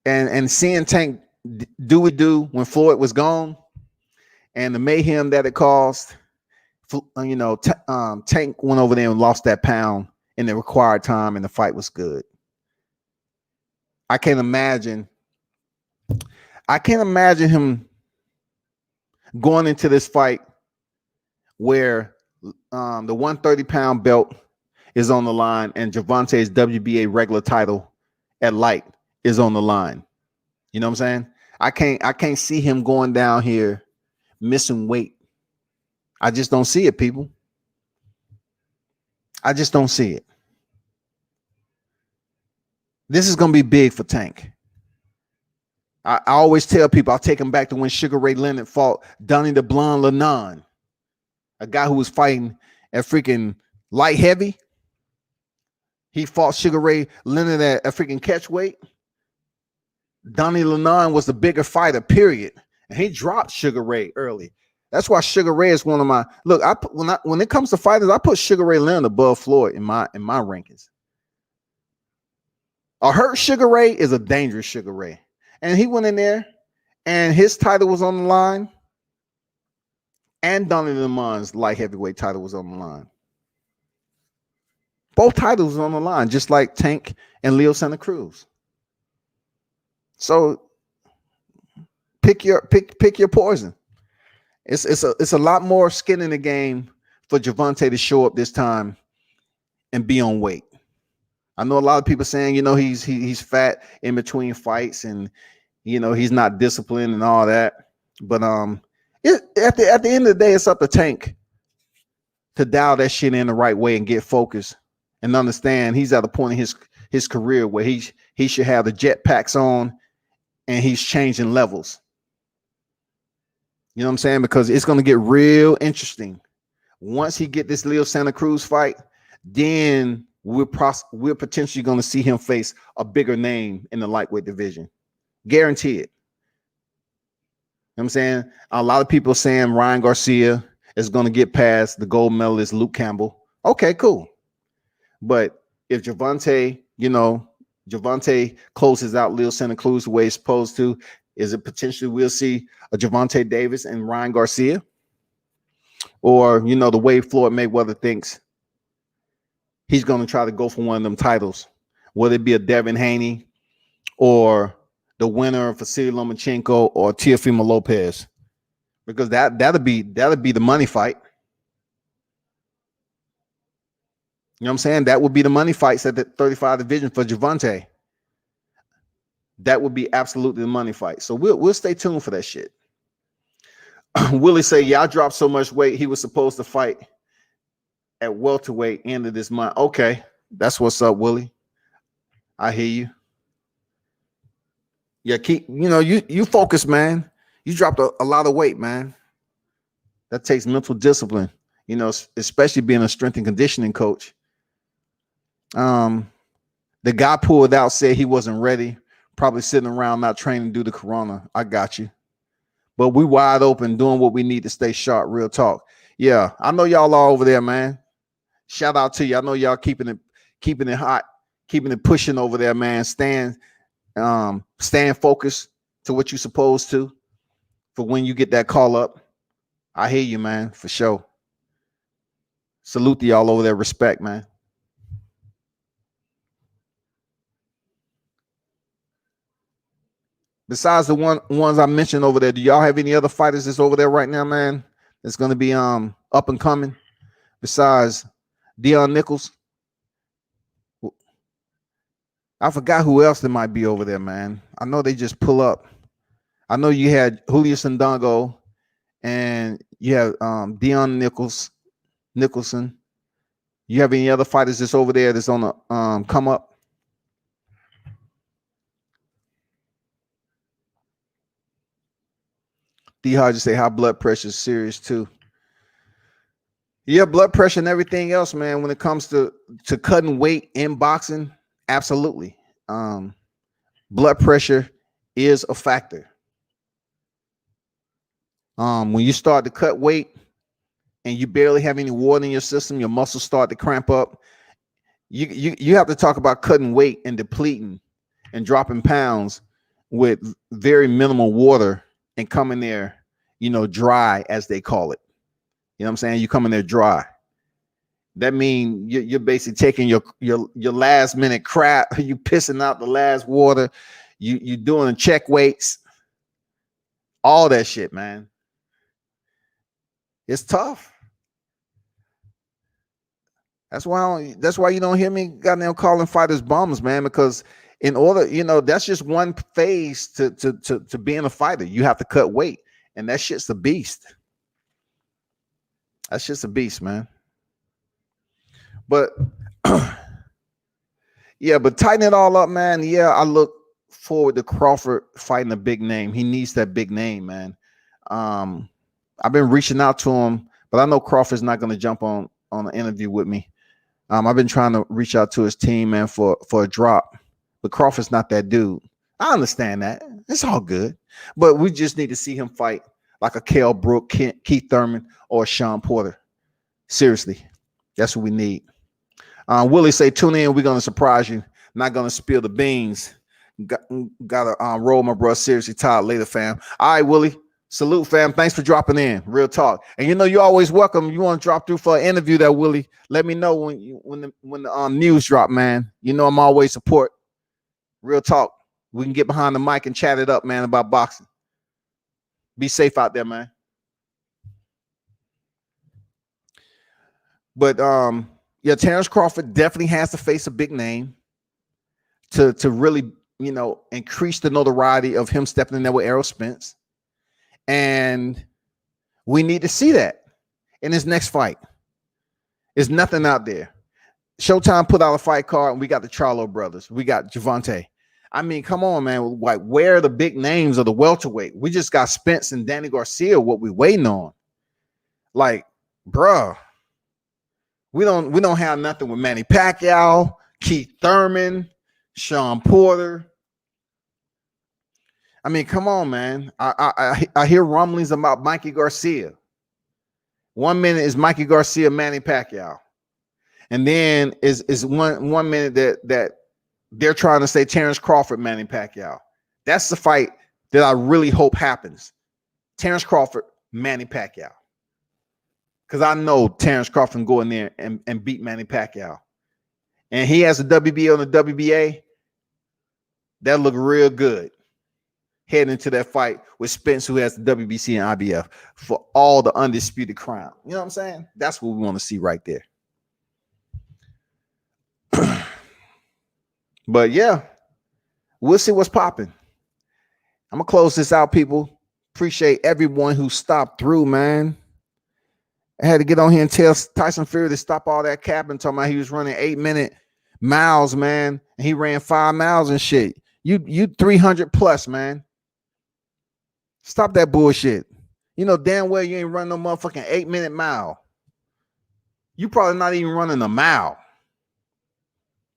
And seeing Tank do what do when Floyd was gone and the mayhem that it caused, Tank went over there and lost that pound in the required time, and the fight was good. I can't imagine him going into this fight where the 130-pound belt is on the line and Gervonta's WBA regular title at light is on the line. You know what I'm saying? I can't see him going down here missing weight. I just don't see it, people. I just don't see it. This is going to be big for Tank. I always tell people, I'll take him back to when Sugar Ray Leonard fought Donnie the Blonde Lennon, a guy who was fighting at freaking light heavy. He fought Sugar Ray Leonard at freaking catch weight. Donnie Lennon was the bigger fighter, period. And he dropped Sugar Ray early. That's why Sugar Ray is one of my look. When it comes to fighters, I put Sugar Ray Leonard above Floyd in my rankings. A hurt Sugar Ray is a dangerous Sugar Ray, and he went in there, and his title was on the line, and Donnie Lemon's light heavyweight title was on the line. Both titles on the line, just like Tank and Leo Santa Cruz. So pick your poison. It's a lot more skin in the game for Gervonta to show up this time and be on weight. I know a lot of people saying, he's fat in between fights and he's not disciplined and all that. But at the end of the day, it's up to Tank to dial that shit in the right way and get focused and understand he's at a point in his career where he should have the jet packs on and he's changing levels. You know what I'm saying? Because it's going to get real interesting. Once he get this Leo Santa Cruz fight, then we're potentially going to see him face a bigger name in the lightweight division. Guarantee it. You know what I'm saying? A lot of people saying Ryan Garcia is going to get past the gold medalist Luke Campbell. Okay, cool. But if Gervonta closes out Leo Santa Cruz the way he's supposed to, is it potentially we'll see a Gervonta Davis and Ryan Garcia? Or, the way Floyd Mayweather thinks he's going to try to go for one of them titles, whether it be a Devin Haney or the winner of Vasily Lomachenko or Teofimo Lopez, because that'll be the money fight. You know what I'm saying? That would be the money fights at the 35 division for Gervonta. That would be absolutely the money fight. So we'll stay tuned for that shit. Willie say, yeah, I dropped so much weight. He was supposed to fight at welterweight end of this month. Okay, that's what's up, Willie. I hear you. Yeah, you focus, man. You dropped a lot of weight, man. That takes mental discipline, especially being a strength and conditioning coach. The guy pulled out, said he wasn't ready, probably sitting around not training due to Corona. I got you. But we wide open doing what we need to stay sharp. Real talk. Yeah, I know y'all are over there, man. Shout out to you. I know y'all keeping it hot, keeping it pushing over there, man. Staying focused to what you're supposed to for when you get that call up. I hear you, man, for sure. Salute to y'all over there. Respect, man. Besides the ones I mentioned over there, do y'all have any other fighters that's over there right now, man, that's going to be up and coming besides Dion Nichols? I forgot who else that might be over there, man. I know they just pull up. I know you had Julio Sandongo and you have Dion Nicholson. You have any other fighters that's over there that's on the come up? D Hodge say high blood pressure is serious too. Yeah, blood pressure and everything else, man. When it comes to cutting weight in boxing, absolutely. Um, Blood pressure is a factor. When you start to cut weight and you barely have any water in your system, your muscles start to cramp up. You have to talk about cutting weight and depleting and dropping pounds with very minimal water and coming there, dry as they call it. You know what I'm saying? You come in there dry. That means you're basically taking your last minute crap. You pissing out the last water. You doing check weights. All that shit, man. It's tough. That's why you don't hear me goddamn calling fighters bums, man. Because in order, that's just one phase to being a fighter. You have to cut weight, and that shit's a beast. That's just a beast, man. But yeah, but tighten it all up, man. Yeah, I look forward to Crawford fighting a big name. He needs that big name, man. Um, I've been reaching out to him, but I know Crawford's not going to jump on an interview with me. I've been trying to reach out to his team, man, for a drop, but Crawford's not that dude. I understand that. It's all good, but we just need to see him fight like a Kell Brook, Keith Thurman, or Sean Porter. Seriously, that's what we need. Willie say, tune in. We're going to surprise you. Not going to spill the beans. Got to roll my bro. Seriously, Todd later, fam. All right, Willie. Salute, fam. Thanks for dropping in. Real talk. And you're always welcome. You want to drop through for an interview there, Willie? Let me know when the news drop, man. I'm always support. Real talk. We can get behind the mic and chat it up, man, about boxing. Be safe out there, man. But yeah, Terrence Crawford definitely has to face a big name to really, increase the notoriety of him stepping in there with Errol Spence. And we need to see that in his next fight. There's nothing out there. Showtime put out a fight card, and we got the Charlo brothers. We got Javante. I mean, come on, man. Like, where are the big names of the welterweight? We just got Spence and Danny Garcia, what we waiting on. Like, bruh, we don't have nothing with Manny Pacquiao, Keith Thurman, Sean Porter. I mean, come on, man. I hear rumblings about Mikey Garcia. 1 minute is Mikey Garcia, Manny Pacquiao, and then is one minute that they're trying to say Terrence Crawford, Manny Pacquiao. That's the fight that I really hope happens. Terrence Crawford, Manny Pacquiao, because I know Terrence Crawford can go in there and beat Manny Pacquiao, and he has a WBA on the WBA. That look real good. Heading into that fight with Spence, who has the WBC and IBF for all the undisputed crown. You know what I'm saying? That's what we want to see right there. But yeah, we'll see what's popping. I'm going to close this out, people. Appreciate everyone who stopped through, man. I had to get on here and tell Tyson Fury to stop all that capping, talking about he was running 8-minute miles, man. And he ran 5 miles and shit. You 300 plus, man. Stop that bullshit. Damn well you ain't running no motherfucking 8-minute mile. You probably not even running a mile.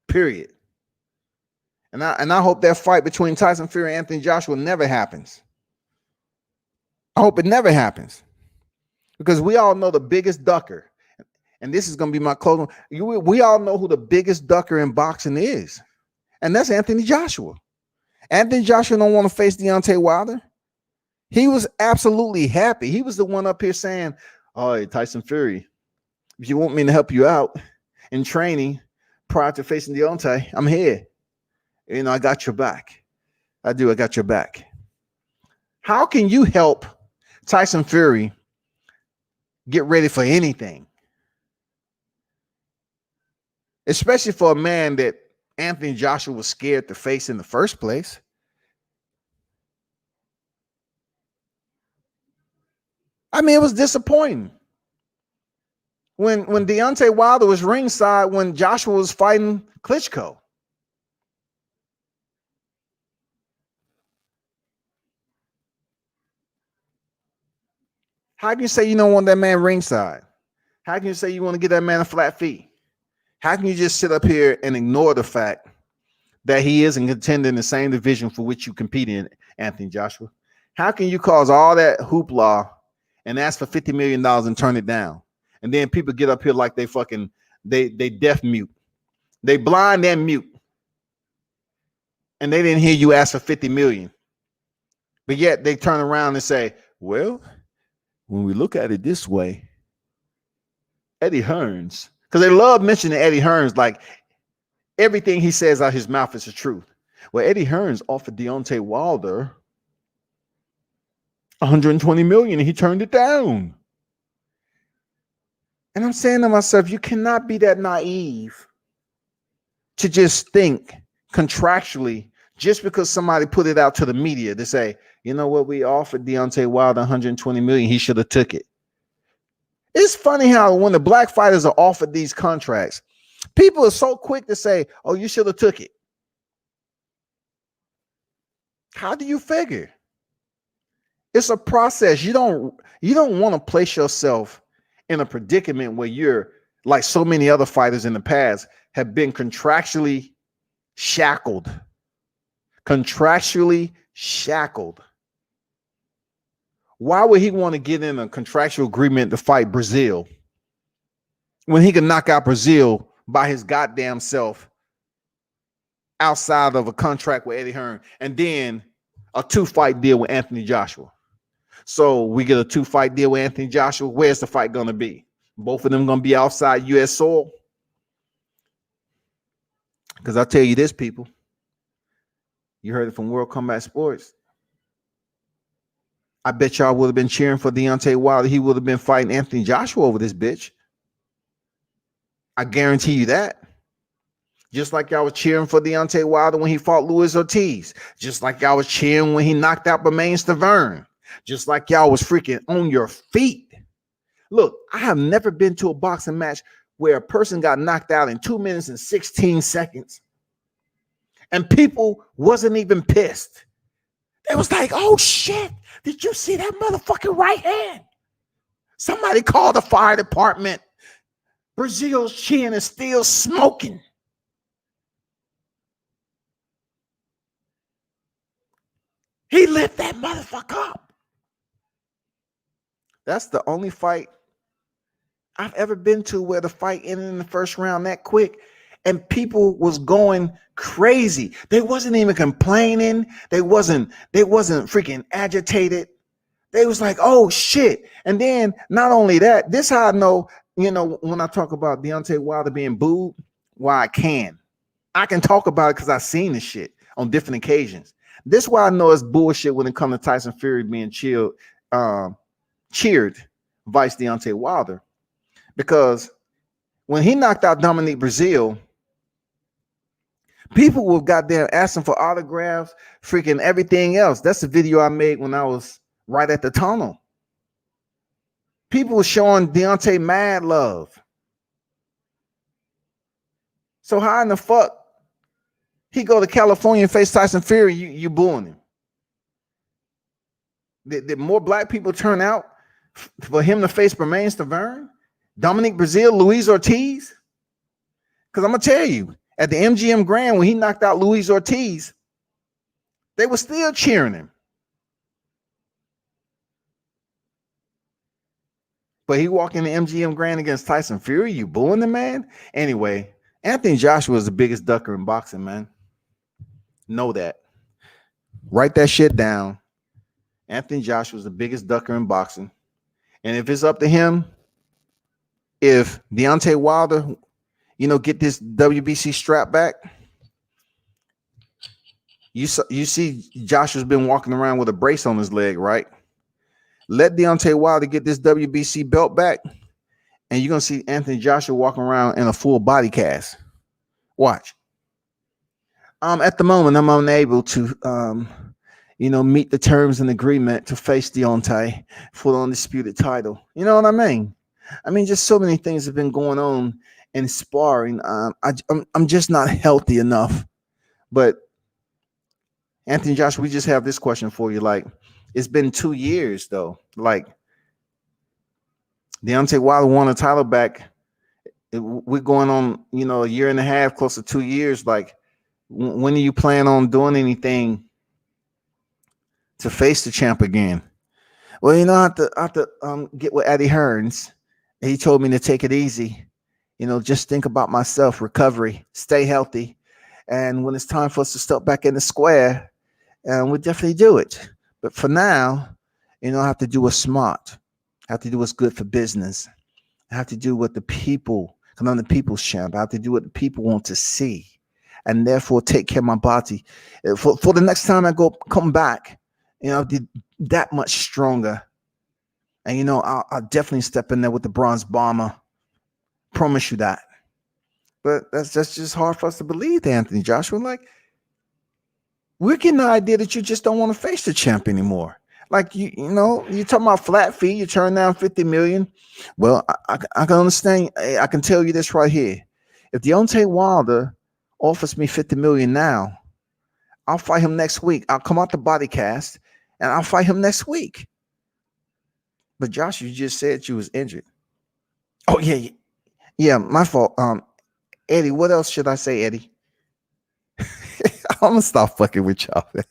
Period. And I hope that fight between Tyson Fury and Anthony Joshua never happens. I hope it never happens. Because we all know the biggest ducker. And this is going to be my closing. We all know who the biggest ducker in boxing is. And that's Anthony Joshua. Anthony Joshua don't want to face Deontay Wilder. He was absolutely happy. He was the one up here saying, "Oh, hey, Tyson Fury, if you want me to help you out in training prior to facing Deontay, I'm here. I got your back. I do. I got your back." How can you help Tyson Fury get ready for anything? Especially for a man that Anthony Joshua was scared to face in the first place. I mean, it was disappointing. When Deontay Wilder was ringside when Joshua was fighting Klitschko. How can you say you don't want that man ringside? How can you say you want to get that man a flat fee? How can you just sit up here and ignore the fact that he is and contend in the same division for which you compete in, Anthony Joshua? How can you cause all that hoopla and ask for $50 million and turn it down? And then people get up here like they deaf mute. They blind and mute. And they didn't hear you ask for 50 million. But yet they turn around and say, well, when we look at it this way, Eddie Hearns, because they love mentioning Eddie Hearns like everything he says out his mouth is the truth. Well, Eddie Hearns offered Deontay Wilder 120 million and he turned it down. And I'm saying to myself, you cannot be that naive to just think contractually, just because somebody put it out to the media to say, you know what, we offered Deontay Wilder 120 million, he should have took it. It's funny how when the black fighters are offered these contracts, people are so quick to say, oh, you should have took it. How do you figure? It's a process. You don't want to place yourself in a predicament where you're like so many other fighters in the past have been contractually shackled. Contractually shackled. Why would he want to get in a contractual agreement to fight Brazil when he can knock out Brazil by his goddamn self outside of a contract with Eddie Hearn and then a 2-fight deal with Anthony Joshua? So we get a 2-fight deal with Anthony Joshua. Where's the fight going to be? Both of them going to be outside U.S. soil? Because I'll tell you this, people. You heard it from World Combat Sports. I bet y'all would have been cheering for Deontay Wilder. He would have been fighting Anthony Joshua over this bitch. I guarantee you that. Just like y'all was cheering for Deontay Wilder when he fought Luis Ortiz. Just like y'all was cheering when he knocked out Bermane Stiverne. Just like y'all was freaking on your feet. Look, I have never been to a boxing match where a person got knocked out in 2 minutes and 16 seconds. And people wasn't even pissed. They was like, oh shit, did you see that motherfucking right hand? Somebody called the fire department. Brazil's chin is still smoking. He lit that motherfucker up. That's the only fight I've ever been to where the fight ended in the first round that quick and people was going crazy. They wasn't even complaining. They wasn't freaking agitated. They was like, oh shit. And then not only that, this how I know, when I talk about Deontay Wilder being booed, why I can talk about it because I've seen this shit on different occasions. This is why I know it's bullshit when it comes to Tyson Fury being cheered vice Deontay Wilder. Because when he knocked out Dominique Brazil, people were goddamn asking for autographs, freaking everything else. That's the video I made when I was right at the tunnel. People were showing Deontay mad love. So how in the fuck he go to California and face Tyson Fury, you booing him? Did more black people turn out for him to face Bermane Stiverne, Dominique Brazil, Luis Ortiz? Because I'm going to tell you, at the MGM Grand, when he knocked out Luis Ortiz, they were still cheering him. But he walked in the MGM Grand against Tyson Fury, you booing the man? Anyway, Anthony Joshua is the biggest ducker in boxing, man. Know that. Write that shit down. Anthony Joshua is the biggest ducker in boxing. And if it's up to him, if Deontay Wilder, get this WBC strap back, you see Joshua's been walking around with a brace on his leg, right? Let Deontay Wilder get this WBC belt back, and you're going to see Anthony Joshua walking around in a full body cast. Watch. At the moment, I'm unable to, meet the terms and agreement to face Deontay for the undisputed title. You know what I mean? Just so many things have been going on in sparring. I'm just not healthy enough. But Anthony Joshua, we just have this question for you. Like, it's been 2 years though. Like, Deontay Wilder won a title back. We're going on, a year and a half, close to 2 years. Like, when do you plan on doing anything to face the champ again? Well, I have to get with Eddie Hearns. He told me to take it easy. Just think about myself, recovery, stay healthy. And when it's time for us to step back in the square, we'll definitely do it. But for now, I have to do what's smart. I have to do what's good for business. I have to do what the people, because I'm the people's champ. I have to do what the people want to see. And therefore take care of my body. For the next time I come back, I'll be that much stronger. And I'll definitely step in there with the bronze bomber. Promise you that. But that's just hard for us to believe, Anthony Joshua. Like, we're getting the idea that you just don't want to face the champ anymore. Like, you're talking about flat fee, you turn down 50 million. Well, I can understand. I can tell you this right here. If Deontay Wilder offers me 50 million now, I'll fight him next week. I'll come out the body cast and I'll fight him next week. But Josh, you just said you was injured. Oh, yeah. Yeah, my fault. Eddie, what else should I say, Eddie? I'm gonna stop fucking with y'all, man.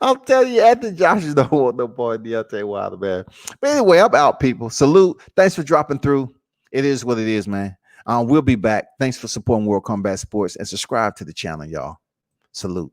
I'll tell you, Anthony Josh don't want no boy Deontay Wilder, man. But anyway, I'm out, people. Salute. Thanks for dropping through. It is what it is, man. We'll be back. Thanks for supporting World Combat Sports and subscribe to the channel, y'all. Salute.